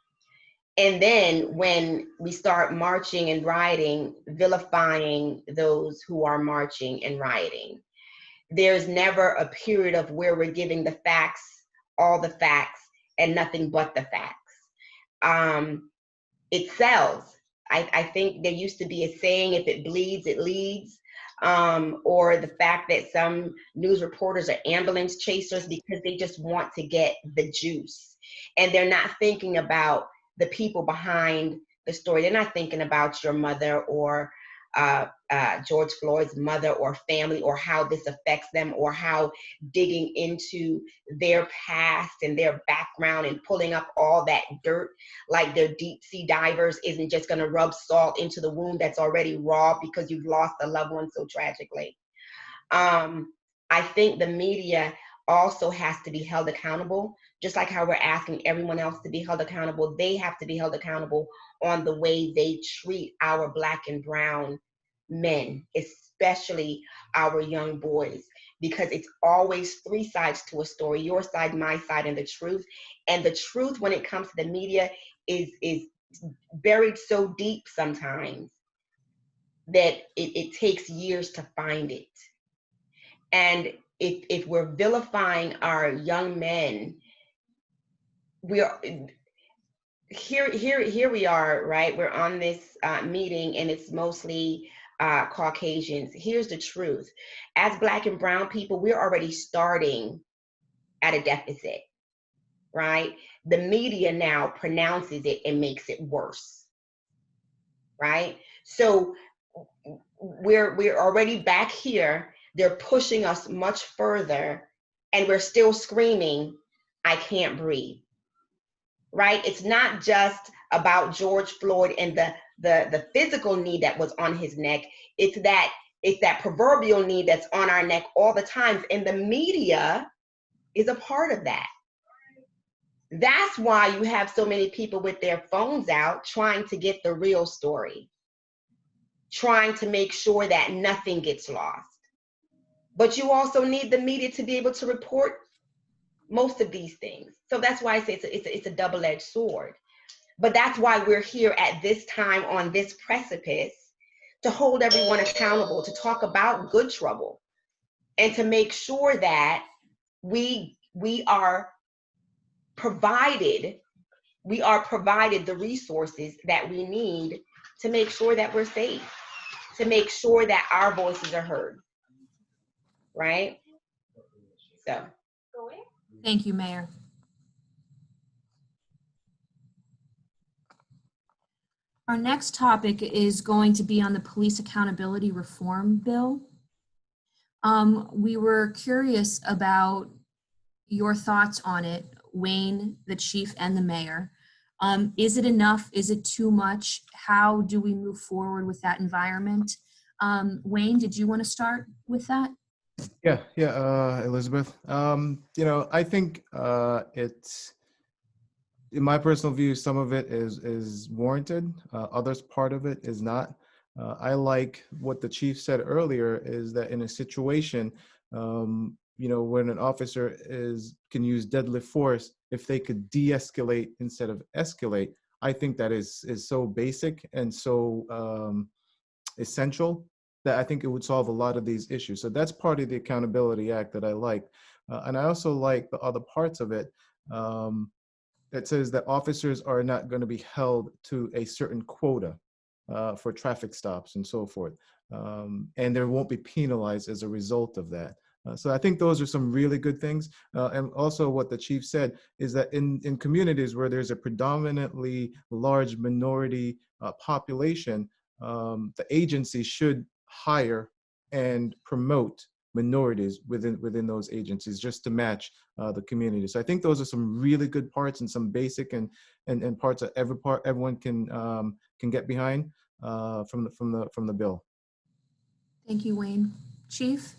[SPEAKER 6] And then when we start marching and rioting, vilifying those who are marching and rioting. There's never a period of where we're giving the facts, all the facts, and nothing but the facts. It sells. I think there used to be a saying, if it bleeds, it leads. Or the fact that some news reporters are ambulance chasers because they just want to get the juice. And they're not thinking about the people behind the story. They're not thinking about your mother or George Floyd's mother or family, or how this affects them, or how digging into their past and their background and pulling up all that dirt like they're deep sea divers isn't just going to rub salt into the wound that's already raw because you've lost a loved one so tragically. I think the media also has to be held accountable, just like how we're asking everyone else to be held accountable. They have to be held accountable on the way they treat our Black and brown men, especially our young boys, because it's always three sides to a story: your side, my side, and the truth. And the truth, when it comes to the media, is buried so deep sometimes that it takes years to find it. And if we're vilifying our young men, we are here we are, right? We're on this meeting and it's mostly Caucasians. Here's the truth. As Black and brown people, we're already starting at a deficit, right? The media now pronounces it and makes it worse, right? So we're already back here. They're pushing us much further and we're still screaming, I can't breathe. Right? It's not just about George Floyd and the physical knee that was on his neck. It's that proverbial knee that's on our neck all the time. And the media is a part of that. That's why you have so many people with their phones out trying to get the real story, trying to make sure that nothing gets lost. But you also need the media to be able to report most of these things. So that's why I say it's a double-edged sword. But that's why we're here at this time on this precipice, to hold everyone accountable, to talk about good trouble, and to make sure that we are provided the resources that we need to make sure that we're safe, to make sure that our voices are heard, right? So.
[SPEAKER 2] Thank you, Mayor. Our next topic is going to be on the Police Accountability Reform Bill. We were curious about your thoughts on it, Wayne, the chief, and the mayor. Is it enough? Is it too much? How do we move forward with that environment? Wayne, did you want to start with that?
[SPEAKER 4] Yeah, Elizabeth. I think it's, in my personal view, some of it is warranted. Others, part of it is not. I like what the chief said earlier, is that in a situation, when an officer can use deadly force, if they could de-escalate instead of escalate, I think that is so basic and so essential that I think it would solve a lot of these issues. So that's part of the Accountability Act that I like. And I also like the other parts of it that says that officers are not going to be held to a certain quota for traffic stops and so forth. And they won't be penalized as a result of that. So I think those are some really good things. And also what the chief said is that in communities where there's a predominantly large minority population, the agency should hire and promote minorities within those agencies just to match the community. So I think those are some really good parts and some basic and parts that everyone can get behind from the bill.
[SPEAKER 2] Thank you, Wayne. Chief?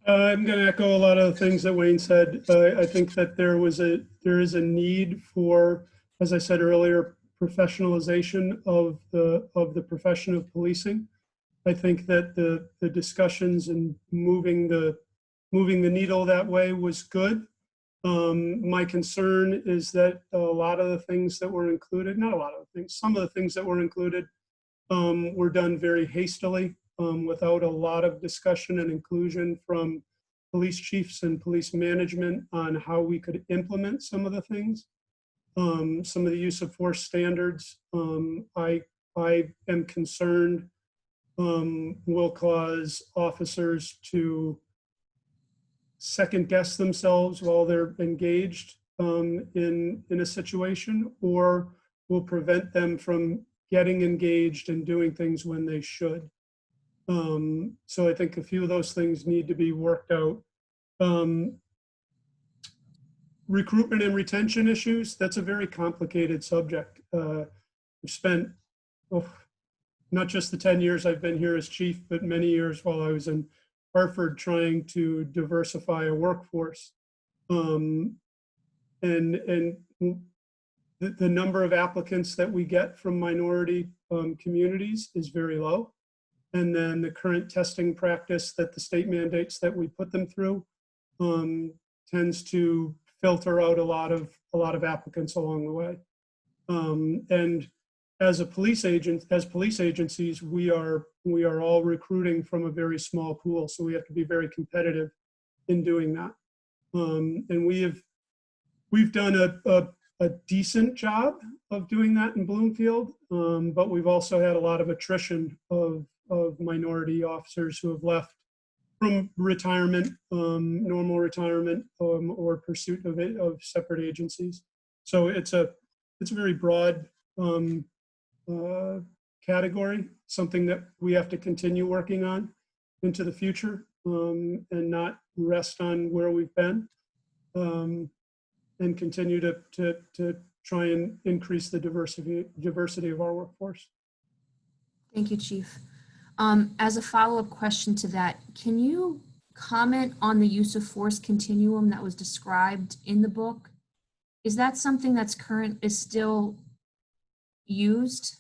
[SPEAKER 5] I'm going to echo a lot of the things that Wayne said. I think that there is a need for, as I said earlier, professionalization of the profession of policing. I think that the discussions and moving the needle that way was good. My concern is that a lot of the things that were included, not a lot of the things, some of the things that were included were done very hastily, without a lot of discussion and inclusion from police chiefs and police management on how we could implement some of the things. Some of the use of force standards, I am concerned will cause officers to second guess themselves while they're engaged in a situation, or will prevent them from getting engaged and doing things when they should. So I think a few of those things need to be worked out. Recruitment and retention issues, that's a very complicated subject. I've spent not just the 10 years I've been here as chief, but many years while I was in Hartford trying to diversify a workforce. And the number of applicants that we get from minority communities is very low. And then the current testing practice that the state mandates that we put them through tends to filter out a lot of applicants along the way. And as police agencies, we are all recruiting from a very small pool, so we have to be very competitive in doing that. And we've done a decent job of doing that in Bloomfield, but we've also had a lot of attrition of minority officers who have left from retirement, normal retirement, or pursuit of separate agencies. So it's a very broad category, something that we have to continue working on into the future, and not rest on where we've been, and continue to try and increase the diversity of our workforce.
[SPEAKER 2] Thank you, Chief. As a follow-up question to that, can you comment on the use of force continuum that was described in the book? Is that something that's is still used?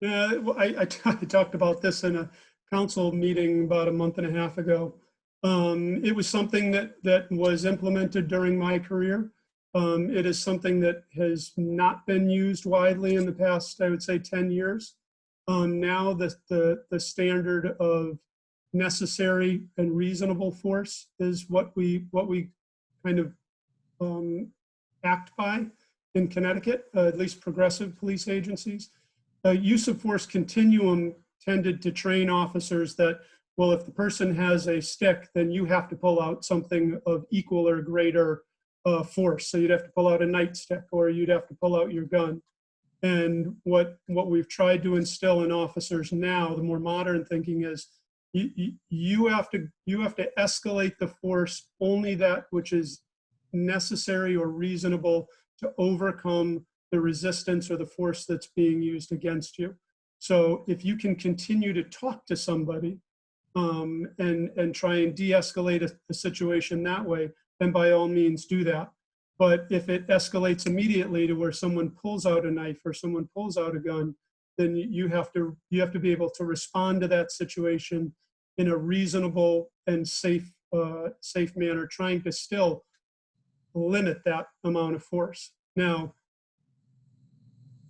[SPEAKER 5] Yeah, well, I talked about this in a council meeting about a month and a half ago. It was something that was implemented during my career. It is something that has not been used widely in the past, I would say, 10 years. Now the standard of necessary and reasonable force is what we kind of act by in Connecticut, at least progressive police agencies. Use of force continuum tended to train officers that, well, if the person has a stick, then you have to pull out something of equal or greater force. So you'd have to pull out a nightstick, or you'd have to pull out your gun. And what we've tried to instill in officers now, the more modern thinking is, you have to escalate the force only that which is necessary or reasonable to overcome the resistance or the force that's being used against you. So if you can continue to talk to somebody and try and de-escalate a situation that way, then by all means do that. But if it escalates immediately to where someone pulls out a knife or someone pulls out a gun, then you have to be able to respond to that situation in a reasonable and safe manner, trying to still limit that amount of force. Now,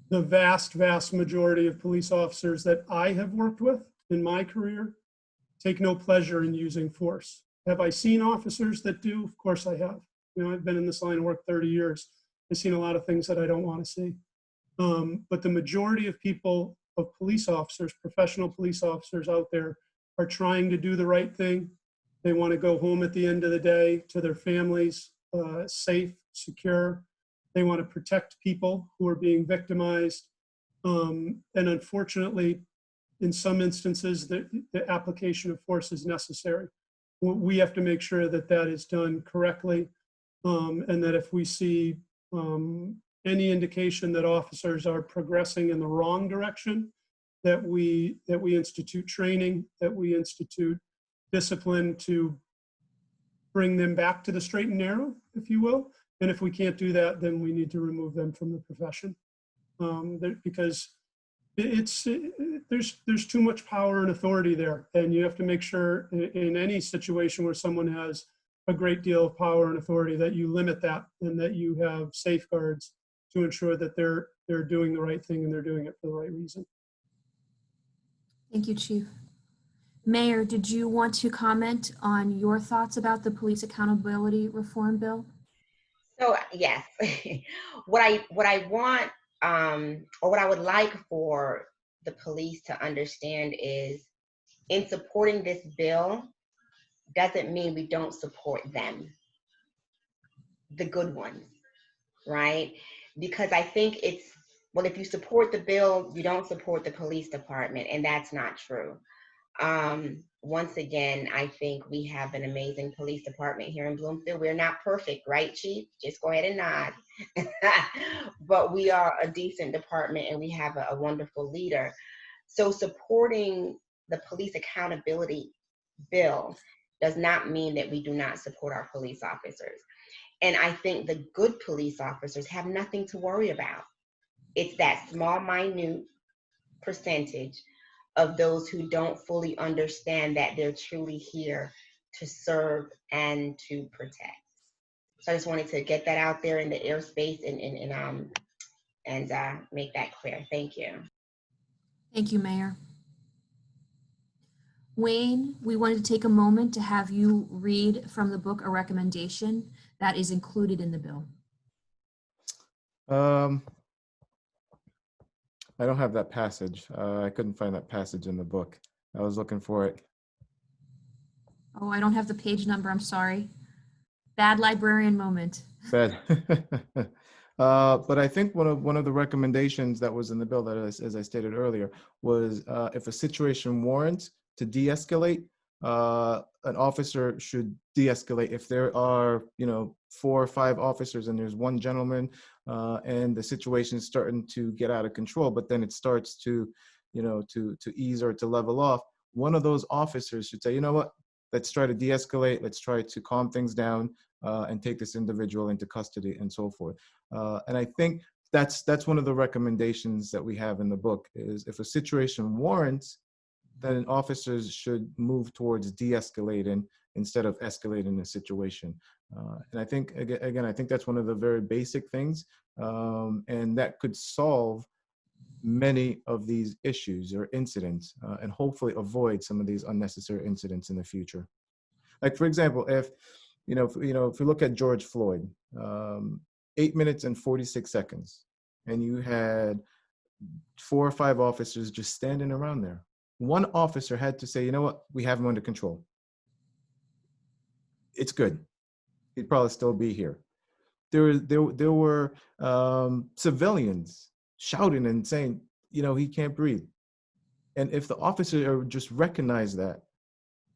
[SPEAKER 5] the vast majority of police officers that I have worked with in my career take no pleasure in using force. Have I seen officers that do? Of course I have. You know, I've been in this line of work 30 years. I've seen a lot of things that I don't want to see. But the majority of people, of police officers, professional police officers out there, are trying to do the right thing. They want to go home at the end of the day to their families, safe, secure. They want to protect people who are being victimized. And unfortunately, in some instances, the application of force is necessary. We have to make sure that that is done correctly, and that if we see any indication that officers are progressing in the wrong direction, that we institute training, that we institute discipline to bring them back to the straight and narrow, if you will. And if we can't do that, then we need to remove them from the profession, because there's too much power and authority there, and you have to make sure in any situation where someone has a great deal of power and authority that you limit that, and that you have safeguards to ensure that they're doing the right thing and they're doing it for the right reason.
[SPEAKER 2] Thank you, Chief. Mayor, did you want to comment on your thoughts about the Police Accountability Reform Bill?
[SPEAKER 6] So yes, what I want, or what I would like for the police to understand is, in supporting this bill doesn't mean we don't support them, the good ones, right? Because I think it's, well, if you support the bill, you don't support the police department, and that's not true. Once again, I think we have an amazing police department here in Bloomfield. We're not perfect, right, Chief? Just go ahead and nod. But we are a decent department, and we have a wonderful leader. So supporting the police accountability bill does not mean that we do not support our police officers. And I think the good police officers have nothing to worry about. It's that small, minute percentage of those who don't fully understand that they're truly here to serve and to protect. So I just wanted to get that out there in the airspace and make that clear. Thank you.
[SPEAKER 2] Thank you, Mayor. Wayne, we wanted to take a moment to have you read from the book a recommendation that is included in the bill.
[SPEAKER 4] I don't have that passage. I couldn't find that passage in the book. I was looking for it.
[SPEAKER 2] Oh, I don't have the page number, I'm sorry. Bad librarian moment.
[SPEAKER 4] Bad. But I think one of the recommendations that was in the bill, that as I stated earlier, was if a situation warrants to de-escalate, an officer should de-escalate. If there are, 4 or 5 officers and there's one gentleman, and the situation is starting to get out of control, but then it starts to ease or to level off, one of those officers should say, you know what, let's try to de-escalate, let's try to calm things down, and take this individual into custody and so forth. And I think that's one of the recommendations that we have in the book, is if a situation warrants, then officers should move towards de-escalating instead of escalating the situation. And I think, again, I think that's one of the very basic things, and that could solve many of these issues or incidents, and hopefully avoid some of these unnecessary incidents in the future. Like, for example, if we look at George Floyd, 8 minutes and 46 seconds, and you had 4 or 5 officers just standing around there. One officer had to say, you know what, we have him under control. It's good. He'd probably still be here. There were civilians shouting and saying, he can't breathe. And if the officer just recognized that,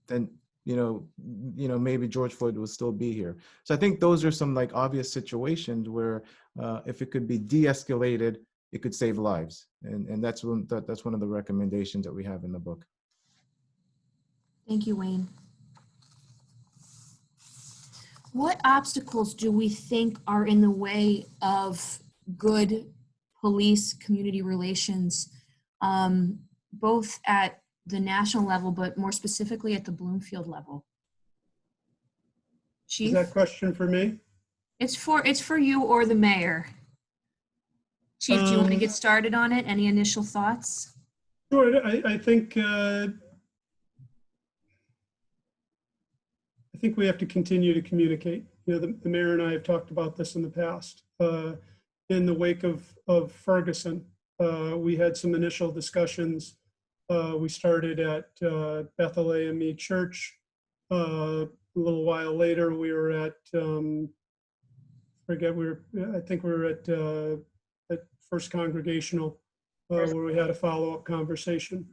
[SPEAKER 4] then maybe George Floyd will still be here. So I think those are some obvious situations where if it could be de-escalated, it could save lives. And that's one of the recommendations that we have in the book.
[SPEAKER 2] Thank you, Wayne. What obstacles do we think are in the way of good police community relations, both at the national level, but more specifically at the Bloomfield level? Chief?
[SPEAKER 5] Is that question for me?
[SPEAKER 2] It's for you or the mayor. Chief, do you want to get started on it? Any initial thoughts?
[SPEAKER 5] Sure. I think think we have to continue to communicate. You know, the mayor and I have talked about this in the past. In the wake of Ferguson, we had some initial discussions. We started at Bethel AME Church. A little while later, we were at, I think we were at First Congregational, where we had a follow-up conversation.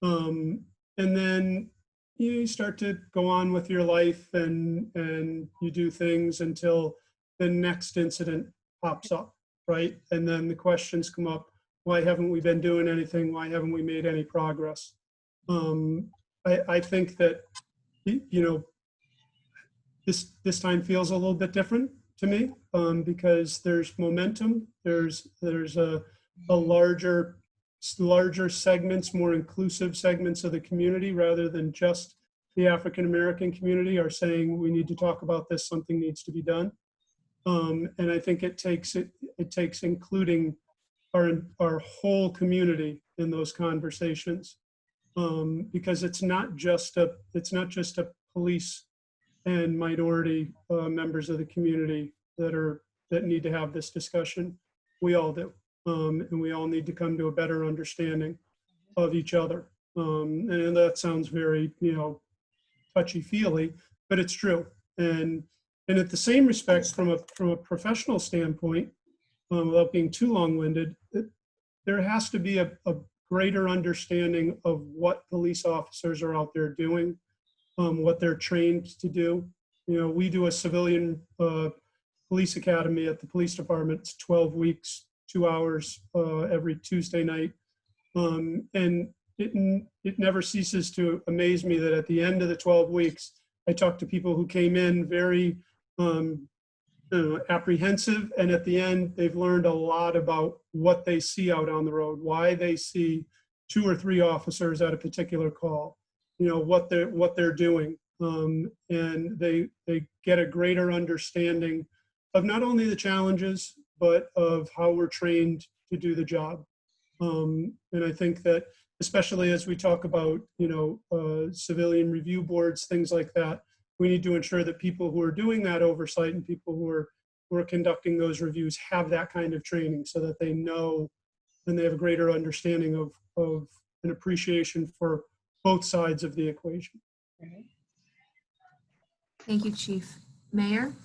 [SPEAKER 5] And then you start to go on with your life and you do things until the next incident pops up, right? And then the questions come up, why haven't we been doing anything? Why haven't we made any progress? I think that, you know, this time feels a little bit different to me, because there's momentum, there's a larger segments, more inclusive segments of the community, rather than just the African American community are saying we need to talk about this, something needs to be done. And I think it takes including our whole community in those conversations, because it's not just a police and minority members of the community that need to have this discussion. We all do, and we all need to come to a better understanding of each other. And that sounds very, you know, touchy-feely, but it's true. And at the same respect, from a professional standpoint, without being too long-winded, there has to be a greater understanding of what police officers are out there doing, what they're trained to do. You know, we do a civilian police academy at the police department. It's 12 weeks, 2 hours every Tuesday night. And it never ceases to amaze me that at the end of the 12 weeks, I talk to people who came in very apprehensive, and at the end, they've learned a lot about what they see out on the road, why they see 2 or 3 officers at a particular call, you know, what they're doing, and they get a greater understanding of not only the challenges, but of how we're trained to do the job. And I think that, especially as we talk about, you know, civilian review boards, things like that, we need to ensure that people who are doing that oversight and people who are conducting those reviews have that kind of training, so that they know and they have a greater understanding of an appreciation for both sides of the equation.
[SPEAKER 2] Thank you, Chief. Mayor?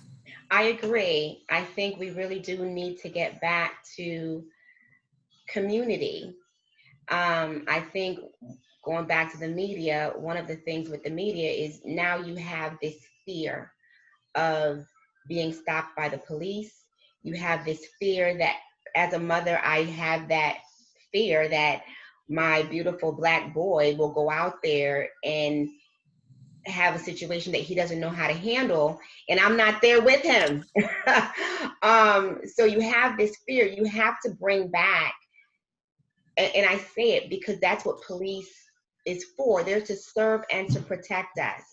[SPEAKER 6] I agree. I think we really do need to get back to community. I think going back to the media, one of the things with the media is now you have this fear of being stopped by the police. You have this fear that, as a mother, I have that fear that my beautiful Black boy will go out there and have a situation that he doesn't know how to handle, and I'm not there with him. So you have this fear. You have to bring back, and I say it because that's what police is for. They're to serve and to protect us.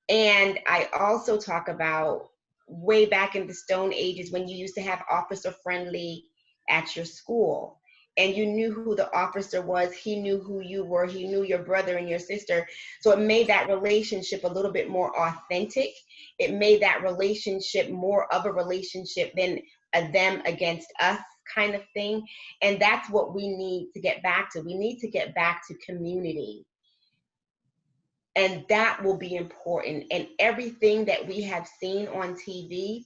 [SPEAKER 6] And I also talk about way back in the Stone Ages when you used to have officer friendly at your school, and you knew who the officer was, he knew who you were, he knew your brother and your sister. So it made that relationship a little bit more authentic. It made that relationship more of a relationship than a them against us kind of thing. And that's what we need to get back to. We need to get back to community. And that will be important. And everything that we have seen on TV,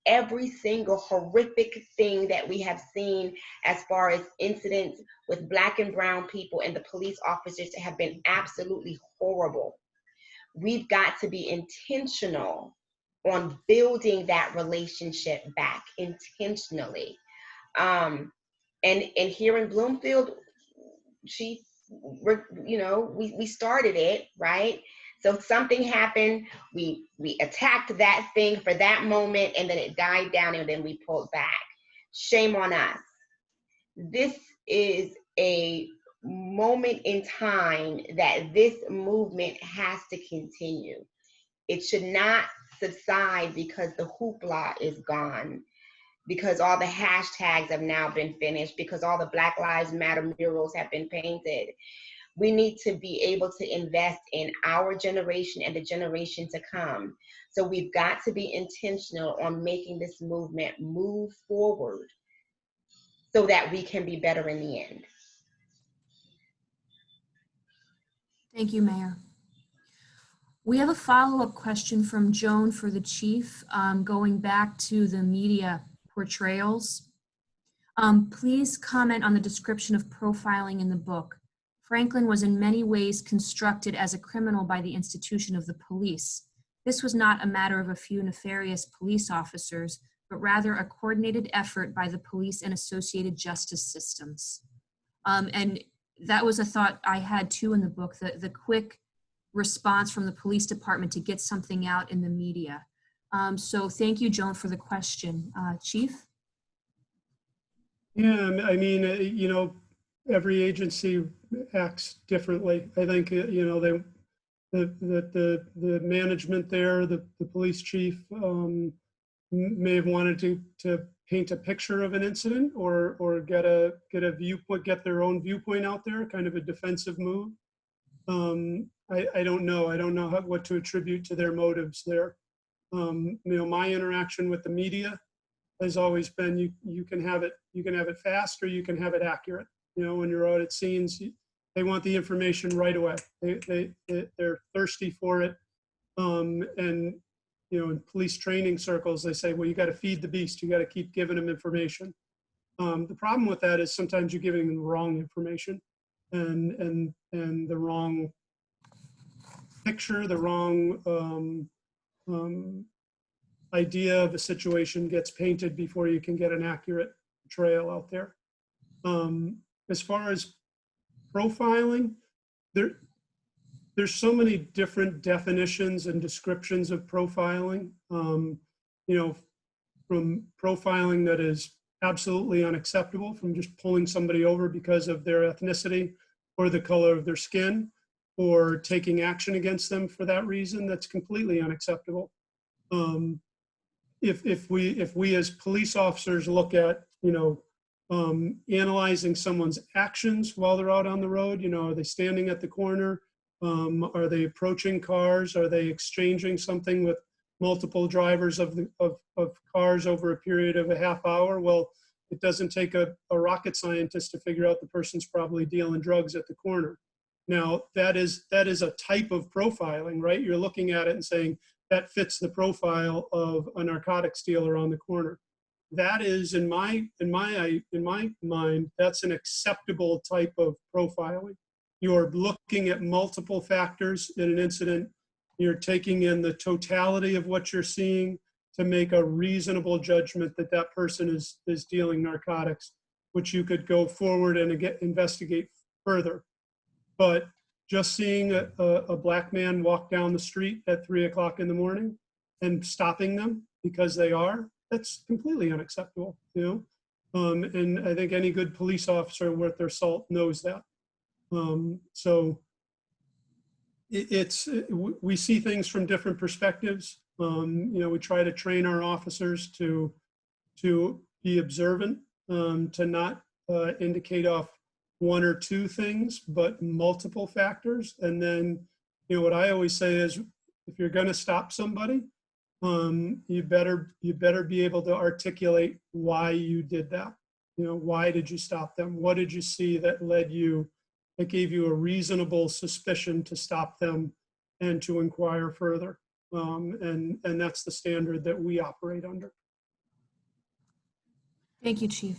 [SPEAKER 6] every single horrific thing that we have seen as far as incidents with Black and brown people and the police officers have been absolutely horrible. We've got to be intentional on building that relationship back intentionally. And here in Bloomfield, we started it, right? So something happened, we attacked that thing for that moment, and then it died down, and then we pulled back. Shame on us. This is a moment in time that this movement has to continue. It should not subside because the hoopla is gone, because all the hashtags have now been finished, because all the Black Lives Matter murals have been painted. We need to be able to invest in our generation and the generation to come. So we've got to be intentional on making this movement move forward so that we can be better in the end.
[SPEAKER 2] Thank you, Mayor. We have a follow-up question from Joan for the chief, going back to the media portrayals. Please comment on the description of profiling in the book. Franklin was in many ways constructed as a criminal by the institution of the police. This was not a matter of a few nefarious police officers, but rather a coordinated effort by the police and associated justice systems. And that was a thought I had too in the book, the quick response from the police department to get something out in the media. So thank you, Joan, for the question. Chief?
[SPEAKER 5] Yeah, I mean, you know, every agency acts differently. I think, you know, the management there, the police chief may have wanted to paint a picture of an incident or get a viewpoint, get their own viewpoint out there, kind of a defensive move. I don't know. I don't know what to attribute to their motives there. You know, my interaction with the media has always been you can have it fast or you can have it accurate. You know, when you're out at scenes, they want the information right away. They're thirsty for it. And you know, in police training circles, they say, well, you got to feed the beast. You got to keep giving them information. The problem with that is sometimes you're giving them the wrong information and the wrong picture, the wrong idea of a situation gets painted before you can get an accurate portrayal out there. As far as profiling, there's so many different definitions and descriptions of profiling. You know, from profiling that is absolutely unacceptable, from just pulling somebody over because of their ethnicity or the color of their skin, or taking action against them for that reason, that's completely unacceptable. If we as police officers look at, you know, analyzing someone's actions while they're out on the road, you know, are they standing at the corner? Are they approaching cars? Are they exchanging something with multiple drivers of cars over a period of a half hour? Well, it doesn't take a rocket scientist to figure out the person's probably dealing drugs at the corner. Now, that is a type of profiling, right? You're looking at it and saying, that fits the profile of a narcotics dealer on the corner. That is, in my mind, that's an acceptable type of profiling. You're looking at multiple factors in an incident. You're taking in the totality of what you're seeing to make a reasonable judgment that that person is dealing narcotics, which you could go forward and investigate further. But just seeing a black man walk down the street at 3 o'clock in the morning and stopping them because they are, that's completely unacceptable, you know? And I think any good police officer worth their salt knows that. So we see things from different perspectives. You know, we try to train our officers to be observant, to not indicate off one or two things, but multiple factors. And then, you know, what I always say is, if you're going to stop somebody, you better be able to articulate why you did that. You know, why did you stop them? What did you see that gave you a reasonable suspicion to stop them and to inquire further? And that's the standard that we operate under.
[SPEAKER 2] Thank you, Chief.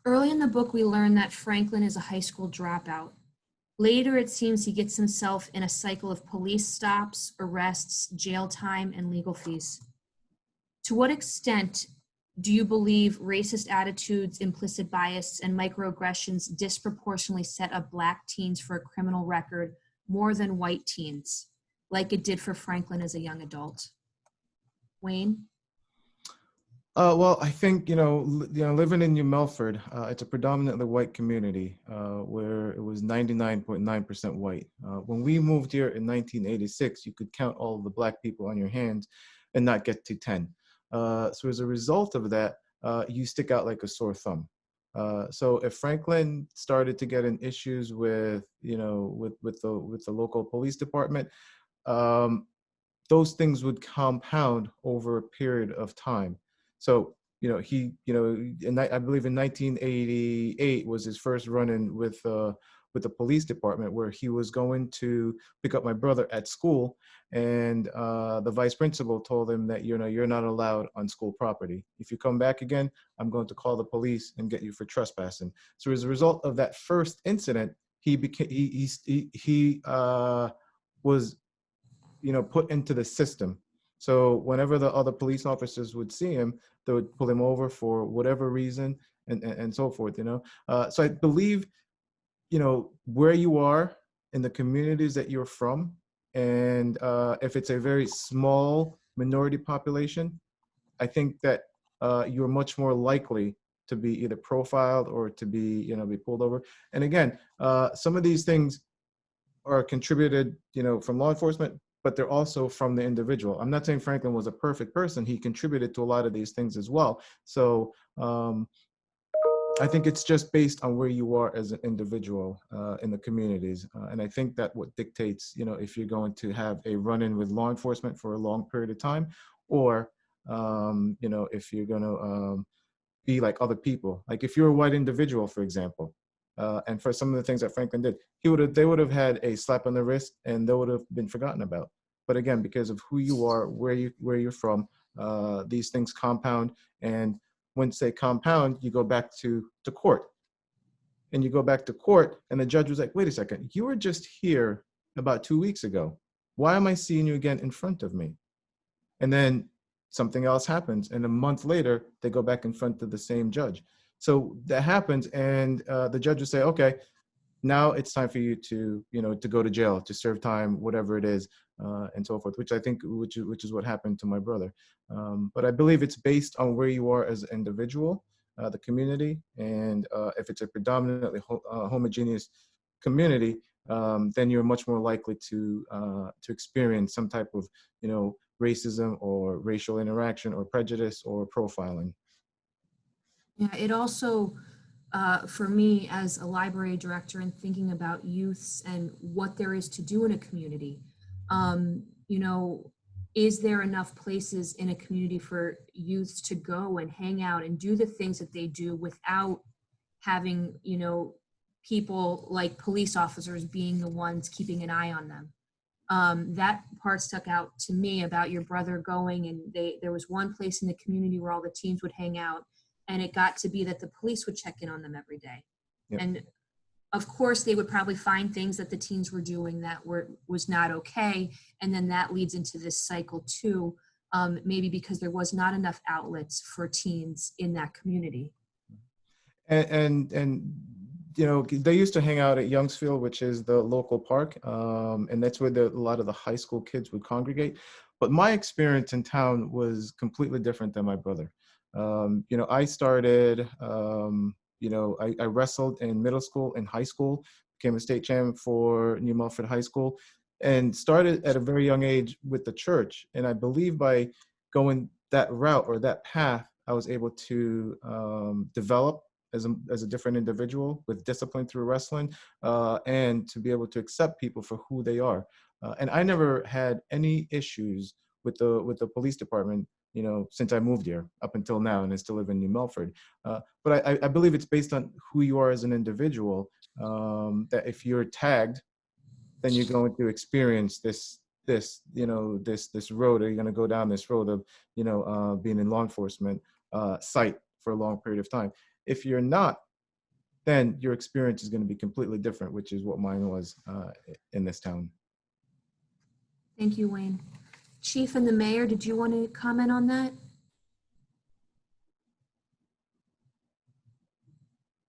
[SPEAKER 2] Early in the book, we learn that Franklin is a high school dropout. Later, it seems he gets himself in a cycle of police stops, arrests, jail time, and legal fees. To what extent do you believe racist attitudes, implicit bias, and microaggressions disproportionately set up Black teens for a criminal record more than white teens, like it did for Franklin as a young adult? Wayne?
[SPEAKER 4] Well, I think, living in New Milford, it's a predominantly white community where it was 99.9% white. When we moved here in 1986, you could count all of the Black people on your hands and not get to 10. So as a result of that, you stick out like a sore thumb. So if Franklin started to get in issues with, you know, with the local police department, those things would compound over a period of time. So, you know, I believe in 1988 was his first run-in with the police department, where he was going to pick up my brother at school, and the vice principal told him that, you know, you're not allowed on school property. If you come back again, I'm going to call the police and get you for trespassing. So as a result of that first incident, he was, you know, put into the system. So whenever the other police officers would see him, they would pull him over for whatever reason, and so forth, you know. So I believe, you know, where you are in the communities that you're from, and if it's a very small minority population, I think that you're much more likely to be either profiled or to be, you know, be pulled over. And again, some of these things are contributed, you know, from law enforcement, but they're also from the individual. I'm not saying Franklin was a perfect person. He contributed to a lot of these things as well. So I think it's just based on where you are as an individual in the communities. And I think that what dictates, you know, if you're going to have a run-in with law enforcement for a long period of time, or, you know, if you're going to be like other people. Like if you're a white individual, for example, and for some of the things that Franklin did, they would have had a slap on the wrist and they would have been forgotten about. But again, because of who you are, where you're from, these things compound. And once they compound, you go back to court. And you go back to court, and the judge was like, wait a second, you were just here about 2 weeks ago. Why am I seeing you again in front of me? And then something else happens, and a month later, they go back in front of the same judge. So that happens, and the judge will say, okay, now it's time for you to, you know, to go to jail, to serve time, whatever it is, and so forth, which I think, which is what happened to my brother. But I believe it's based on where you are as an individual, the community, and if it's a predominantly homogeneous community, then you're much more likely to experience some type of, you know, racism or racial interaction or prejudice or profiling.
[SPEAKER 2] Yeah, it also, for me as a library director and thinking about youths and what there is to do in a community, you know, is there enough places in a community for youths to go and hang out and do the things that they do without having, you know, people like police officers being the ones keeping an eye on them? That part stuck out to me about your brother going, and there was one place in the community where all the teens would hang out, and it got to be that the police would check in on them every day.
[SPEAKER 4] Yep.
[SPEAKER 2] And of course they would probably find things that the teens were doing that was not okay. And then that leads into this cycle too, maybe because there was not enough outlets for teens in that community.
[SPEAKER 4] And you know, they used to hang out at Youngsfield, which is the local park, and that's where a lot of the high school kids would congregate. But my experience in town was completely different than my brother. You know, I started, you know, I wrestled in middle school and high school, became a state champ for New Milford High School, and started at a very young age with the church. And I believe by going that route or that path, I was able to develop as a different individual with discipline through wrestling, and to be able to accept people for who they are. And I never had any issues with the police department, you know, since I moved here up until now, and I still live in New Milford. But I believe it's based on who you are as an individual, that if you're tagged, then you're going to experience this you know, this road, or you're going to go down this road of, you know, being in law enforcement sight for a long period of time. If you're not, then your experience is going to be completely different, which is what mine was in this town.
[SPEAKER 2] Thank you, Wayne. Chief and the mayor, did you want to comment on that?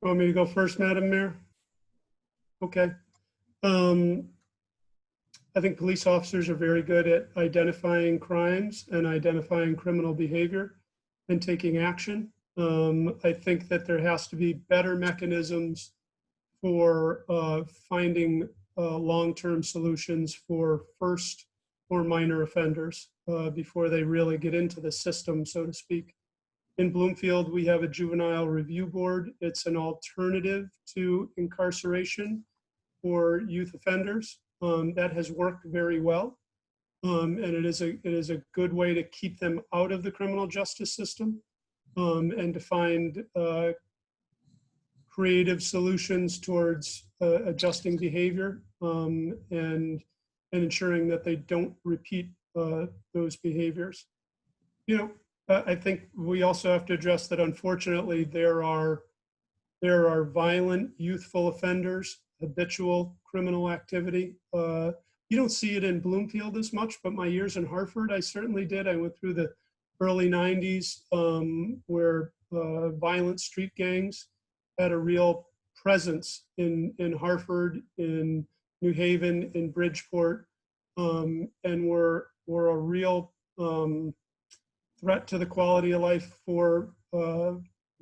[SPEAKER 5] Want me to go first, Madam Mayor? Okay. I think police officers are very good at identifying crimes and identifying criminal behavior and taking action. I think that there has to be better mechanisms for finding long-term solutions for first or minor offenders before they really get into the system, so to speak. in Bloomfield, we have a juvenile review board. It's an alternative to incarceration for youth offenders. That has worked very well. And it is a good way to keep them out of the criminal justice system, and to find creative solutions towards adjusting behavior, and ensuring that they don't repeat those behaviors. You know, I think we also have to address that unfortunately there are violent youthful offenders, habitual criminal activity. You don't see it in Bloomfield as much, but my years in Hartford, I certainly did. I went through the early 90s, where violent street gangs had a real presence in Hartford, in New Haven, in Bridgeport, and were a real threat to the quality of life for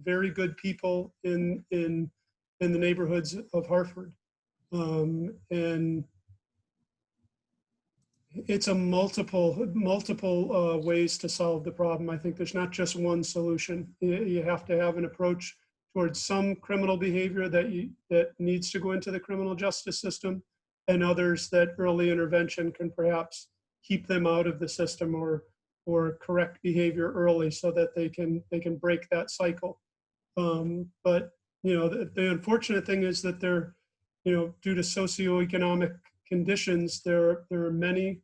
[SPEAKER 5] very good people in the neighborhoods of Hartford. And it's a multiple ways to solve the problem. I think there's not just one solution. You have to have an approach towards some criminal behavior that needs to go into the criminal justice system, and others that early intervention can perhaps keep them out of the system, or correct behavior early so that they can break that cycle. But you know, the unfortunate thing is that there, you know, due to socioeconomic conditions, there are many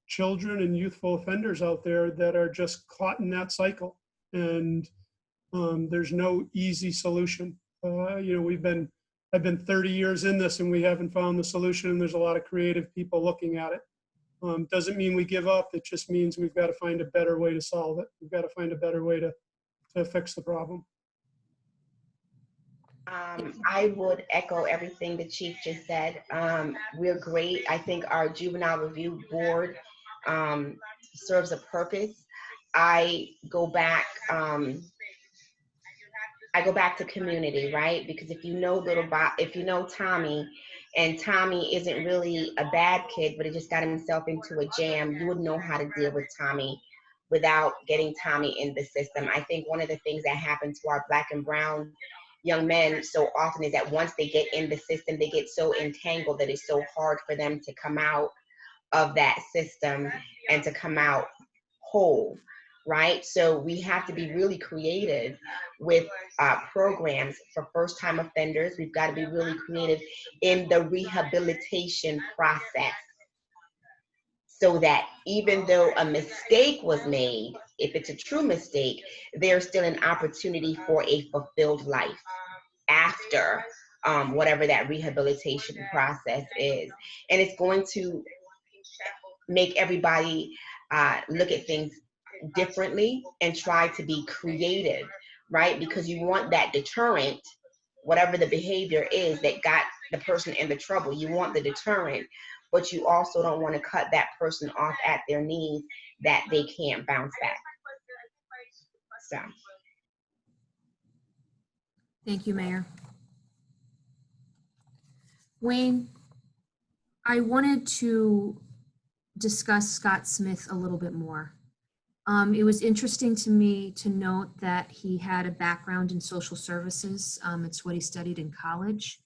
[SPEAKER 5] children and youthful offenders out there that are just caught in that cycle, and there's no easy solution. You know, I've been 30 years in this, and we haven't found the solution, and there's a lot of creative people looking at it. Doesn't mean we give up. It just means we've got to find a better way to solve it. We've got to find a better way to fix the problem.
[SPEAKER 6] I would echo everything the chief just said. We're great. I think our juvenile review board serves a purpose. I go back to community, right? Because if you know Tommy, and Tommy isn't really a bad kid, but he just got himself into a jam, you would know how to deal with Tommy without getting Tommy in the system. I think one of the things that happens to our Black and brown young men so often is that once they get in the system, they get so entangled that it's so hard for them to come out of that system and to come out whole, right? So we have to be really creative with programs for first-time offenders. We've got to be really creative in the rehabilitation process, so that even though a mistake was made, if it's a true mistake, there's still an opportunity for a fulfilled life after whatever that rehabilitation process is. And it's going to make everybody look at things differently and try to be creative, right? Because you want that deterrent, whatever the behavior is that got the person in the trouble. You want the deterrent, but you also don't want to cut that person off at their knees that they can't bounce back. So.
[SPEAKER 2] Thank you, Mayor. Wayne, I wanted to discuss Scott Smith a little bit more. It was interesting to me to note that he had a background in social services. It's what he studied in college.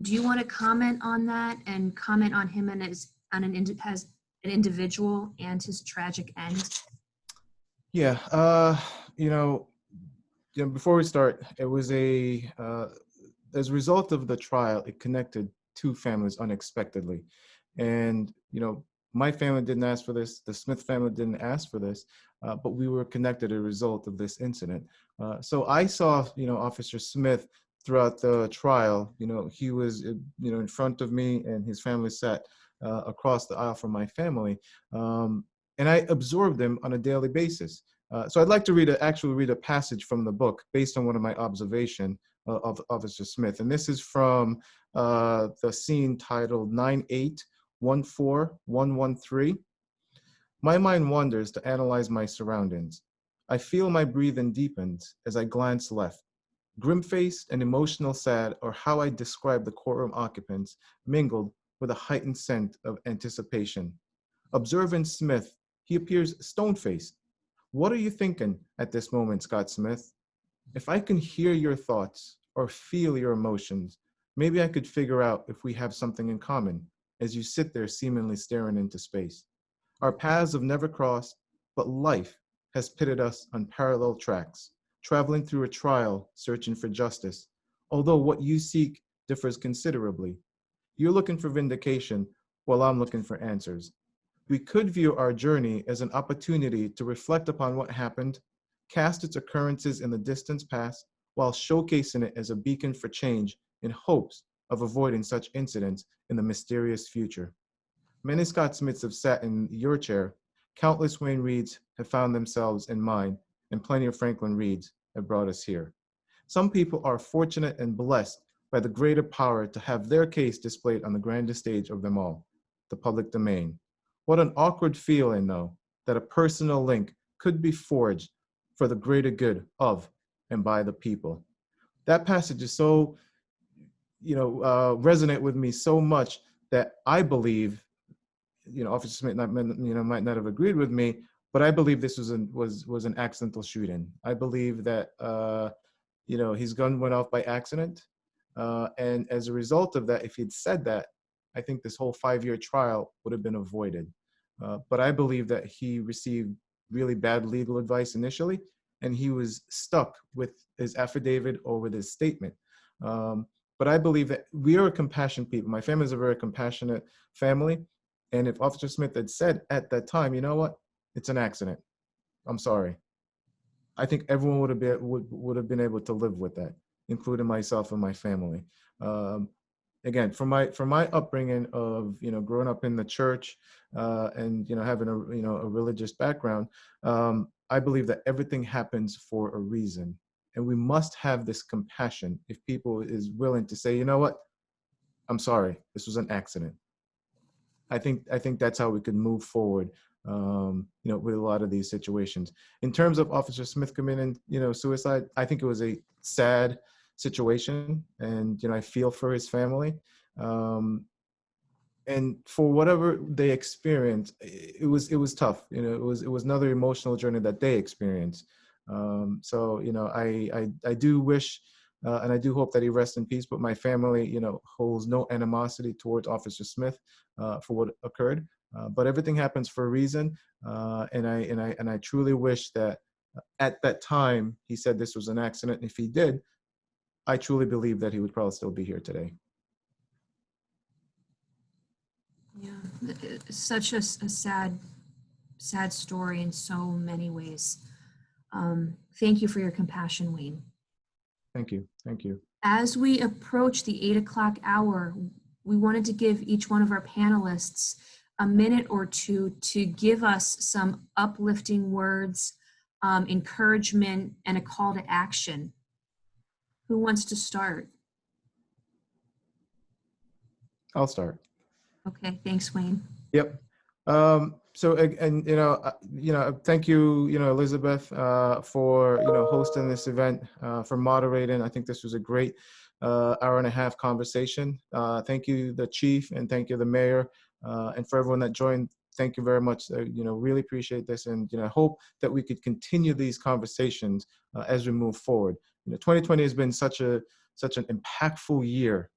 [SPEAKER 2] Do you want to comment on that and comment on him and as an individual and his tragic end?
[SPEAKER 4] Yeah, before we start, it was as a result of the trial, it connected two families unexpectedly. And, my family didn't ask for this, the Smith family didn't ask for this, but we were connected as a result of this incident. So I saw, Officer Smith throughout the trial. He was, in front of me, and his family sat across the aisle from my family. And I absorbed him on a daily basis. So I'd like to actually read a passage from the book based on one of my observation of Officer Smith. And this is from the scene titled 9-8-14113. My mind wanders to analyze my surroundings. I feel my breathing deepens as I glance left. Grim-faced and emotional sad, or how I describe the courtroom occupants, mingled with a heightened sense of anticipation. Observing Smith, he appears stone-faced, What are you thinking at this moment, Scott Smith? If I can hear your thoughts or feel your emotions, maybe I could figure out if we have something in common as you sit there seemingly staring into space. Our paths have never crossed, but life has pitted us on parallel tracks, traveling through a trial, searching for justice, although what you seek differs considerably. You're looking for vindication, while I'm looking for answers. We could view our journey as an opportunity to reflect upon what happened, cast its occurrences in the distant past, while showcasing it as a beacon for change in hopes of avoiding such incidents in the mysterious future. Many Scott Smiths have sat in your chair, countless Wayne Reids have found themselves in mine, and plenty of Franklin Reids have brought us here. Some people are fortunate and blessed by the greater power to have their case displayed on the grandest stage of them all, the public domain. What an awkward feeling, though, that a personal link could be forged for the greater good of and by the people. That passage is so, resonate with me so much that I believe, Officer Smith might not have agreed with me, but I believe this was an accidental shooting. I believe that his gun went off by accident, and as a result of that, if he'd said that, I think this whole 5-year trial would have been avoided. But I believe that he received really bad legal advice initially, and he was stuck with his affidavit or with his statement. But I believe that we are a compassionate people. My family is a very compassionate family. And if Officer Smith had said at that time, you know what, it's an accident, I'm sorry, I think everyone would have been able to live with that, including myself and my family. Again, from my upbringing of growing up in the church and having a religious background, I believe that everything happens for a reason, and we must have this compassion if people is willing to say, you know what, I'm sorry, this was an accident. I think that's how we could move forward, with a lot of these situations. In terms of Officer Smith committing, suicide, I think it was a sad situation, and I feel for his family. And for whatever they experienced, it was tough. It was another emotional journey that they experienced. So I do wish. And I do hope that he rests in peace, but my family, holds no animosity towards Officer Smith for what occurred. But everything happens for a reason, and I truly wish that at that time he said this was an accident. And if he did, I truly believe that he would probably still be here today.
[SPEAKER 2] Yeah, such a sad story in so many ways. Thank you for your compassion, Wayne.
[SPEAKER 4] Thank you. Thank you.
[SPEAKER 2] As we approach the 8 o'clock hour, we wanted to give each one of our panelists a minute or two to give us some uplifting words, encouragement, and a call to action. Who wants to start?
[SPEAKER 4] I'll start.
[SPEAKER 2] Okay, thanks, Wayne.
[SPEAKER 4] Yep. So, and thank you, Elizabeth, for hosting this event, for moderating. I think this was a great hour and a half conversation. Thank you, the chief, and thank you, the mayor, and for everyone that joined. Thank you very much. Really appreciate this, and I hope that we could continue these conversations as we move forward. 2020 has been such an impactful year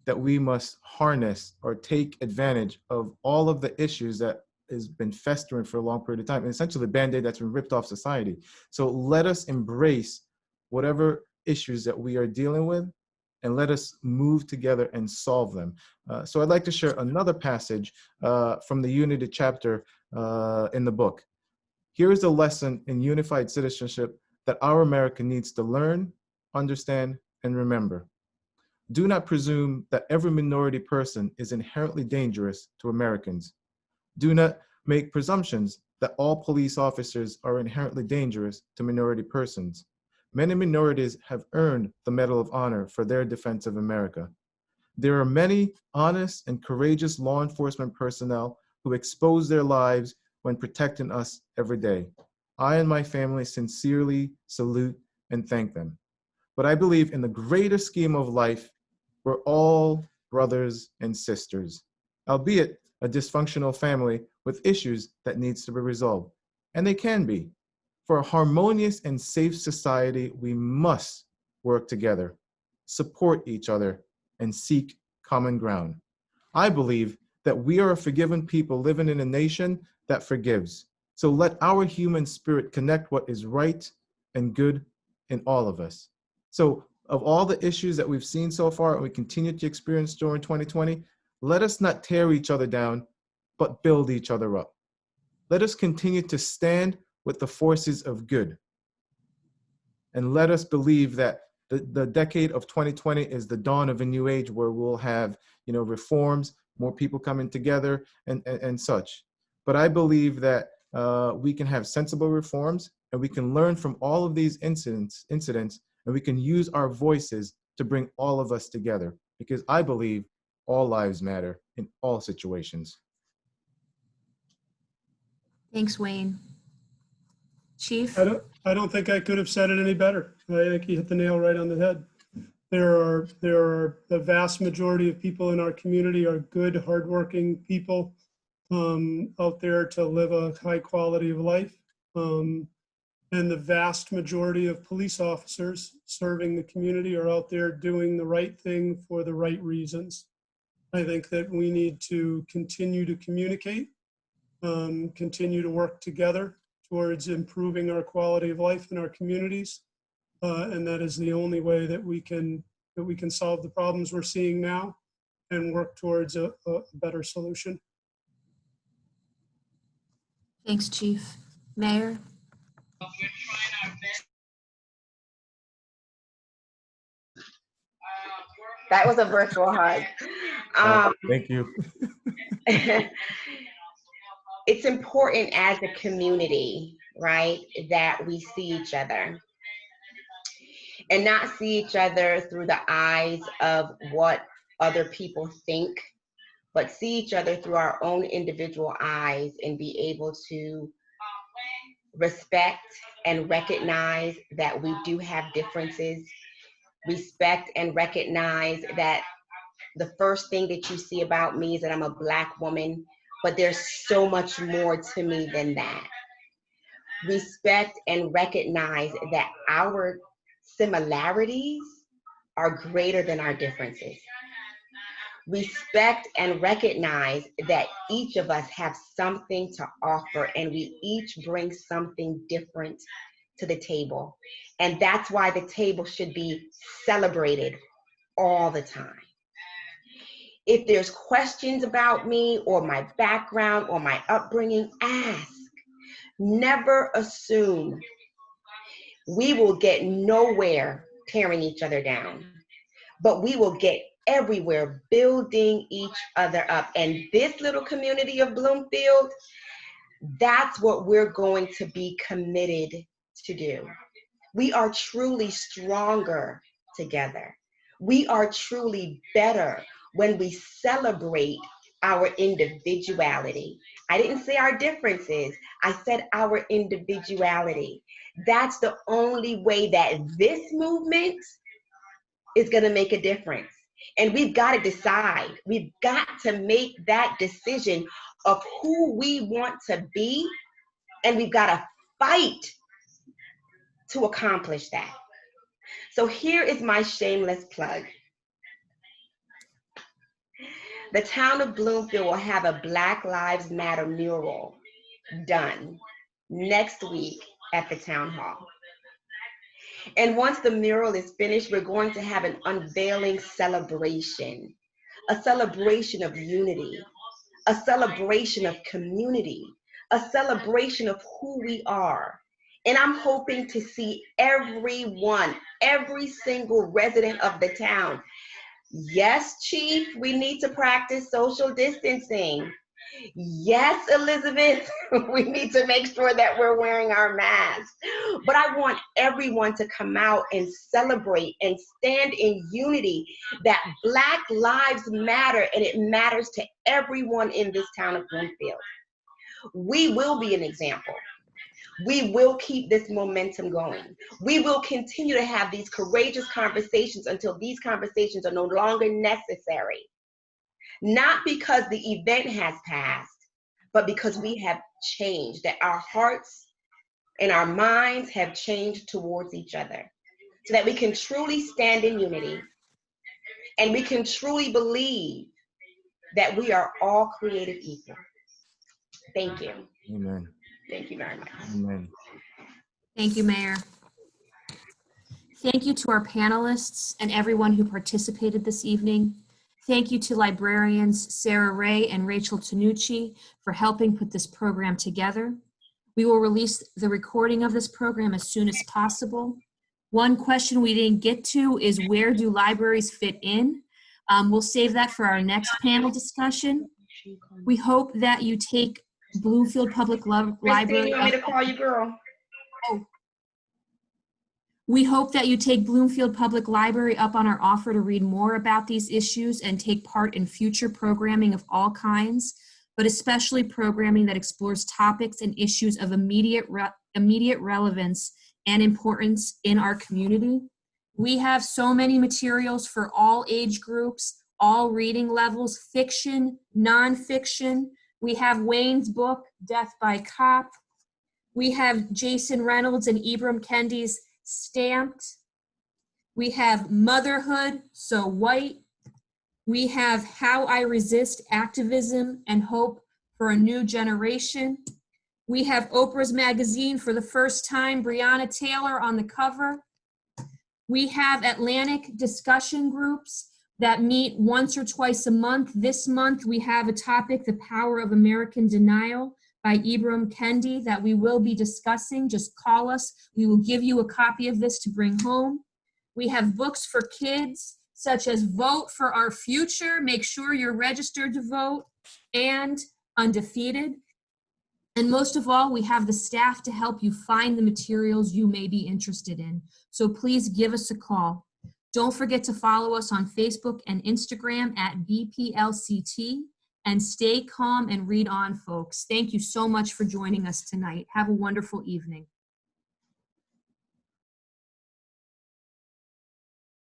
[SPEAKER 4] that we must harness or take advantage of all of the issues that has been festering for a long period of time, and essentially the Band-Aid that's been ripped off society. So let us embrace whatever issues that we are dealing with, and let us move together and solve them. So I'd like to share another passage from the Unity chapter in the book. Here is a lesson in unified citizenship that our America needs to learn, understand, and remember. Do not presume that every minority person is inherently dangerous to Americans. Do not make presumptions that all police officers are inherently dangerous to minority persons. Many minorities have earned the Medal of Honor for their defense of America. There are many honest and courageous law enforcement personnel who expose their lives when protecting us every day. I and my family sincerely salute and thank them. But I believe in the greater scheme of life, we're all brothers and sisters, albeit a dysfunctional family with issues that needs to be resolved. and they can be. For a harmonious and safe society, we must work together, support each other, and seek common ground. I believe that we are a forgiven people living in a nation that forgives. So let our human spirit connect what is right and good in all of us. So of all the issues that we've seen so far and we continue to experience during 2020, let us not tear each other down, but build each other up. Let us continue to stand with the forces of good. And let us believe that the decade of 2020 is the dawn of a new age where we'll have, reforms, more people coming together and such. But I believe that we can have sensible reforms, and we can learn from all of these incidents, and we can use our voices to bring all of us together, because I believe all lives matter in all situations.
[SPEAKER 2] Thanks, Wayne. Chief?
[SPEAKER 5] I don't think I could have said it any better. I think you hit the nail right on the head. There are the vast majority of people in our community are good, hardworking people out there to live a high quality of life. And the vast majority of police officers serving the community are out there doing the right thing for the right reasons. I think that we need to continue to communicate, continue to work together towards improving our quality of life in our communities. And that is the only way that we can solve the problems we're seeing now and work towards a better solution.
[SPEAKER 2] Thanks, Chief. Mayor?
[SPEAKER 6] That was a virtual hug.
[SPEAKER 4] Thank you.
[SPEAKER 6] It's important as a community, right, that we see each other and not see each other through the eyes of what other people think, but see each other through our own individual eyes and be able to respect and recognize that we do have differences, respect and recognize that the first thing that you see about me is that I'm a Black woman, but there's so much more to me than that. Respect and recognize that our similarities are greater than our differences. Respect and recognize that each of us have something to offer and we each bring something different to the table. And that's why the table should be celebrated all the time. If there's questions about me or my background or my upbringing, ask. Never assume. We will get nowhere tearing each other down, but we will get everywhere building each other up. And this little community of Bloomfield, that's what we're going to be committed to do. We are truly stronger together. We are truly better when we celebrate our individuality. I didn't say our differences, I said our individuality. That's the only way that this movement is gonna make a difference. And we've gotta decide, we've got to make that decision of who we want to be, and we've gotta fight to accomplish that. So here is my shameless plug. The town of Bloomfield will have a Black Lives Matter mural done next week at the town hall. And once the mural is finished, we're going to have an unveiling celebration, a celebration of unity, a celebration of community, a celebration of who we are. And I'm hoping to see everyone, every single resident of the town. Yes, Chief, we need to practice social distancing. Yes, Elizabeth, we need to make sure that we're wearing our masks. But I want everyone to come out and celebrate and stand in unity that Black lives matter, and it matters to everyone in this town of Bloomfield. We will be an example. We will keep this momentum going. We will continue to have these courageous conversations until these conversations are no longer necessary. Not because the event has passed, but because we have changed, that our hearts and our minds have changed towards each other so that we can truly stand in unity and we can truly believe that we are all created equal. Thank you.
[SPEAKER 4] Amen.
[SPEAKER 6] Thank you very much.
[SPEAKER 4] Amen.
[SPEAKER 2] Thank you, Mayor. Thank you to our panelists and everyone who participated this evening. Thank you to librarians Sara Ray and Rachel Tonucci for helping put this program together. We will release the recording of this program as soon as possible. One question we didn't get to is, where do libraries fit in? We'll save that for our next panel discussion. We hope that you take Bloomfield Public
[SPEAKER 6] Christine,
[SPEAKER 2] Library.
[SPEAKER 6] you want me to call you, girl?
[SPEAKER 2] We hope that you take Bloomfield Public Library up on our offer to read more about these issues and take part in future programming of all kinds, but especially programming that explores topics and issues of immediate relevance and importance in our community. We have so many materials for all age groups, all reading levels, fiction, nonfiction. We have Wayne's book, Death by Cop. We have Jason Reynolds and Ibram Kendi's Stamped. We have Motherhood, So White. We have How I Resist Activism and Hope for a New Generation. We have Oprah's Magazine for the first time, Breonna Taylor on the cover. We have Atlantic discussion groups that meet once or twice a month. This month we have a topic, The Power of American Denial, by Ibram Kendi, that we will be discussing. Just call us. We will give you a copy of this to bring home. We have books for kids, such as Vote for Our Future, make sure you're registered to vote, and Undefeated. And most of all, we have the staff to help you find the materials you may be interested in. So please give us a call. Don't forget to follow us on Facebook and Instagram at BPLCT. And stay calm and read on, folks. Thank you so much for joining us tonight. Have a wonderful evening.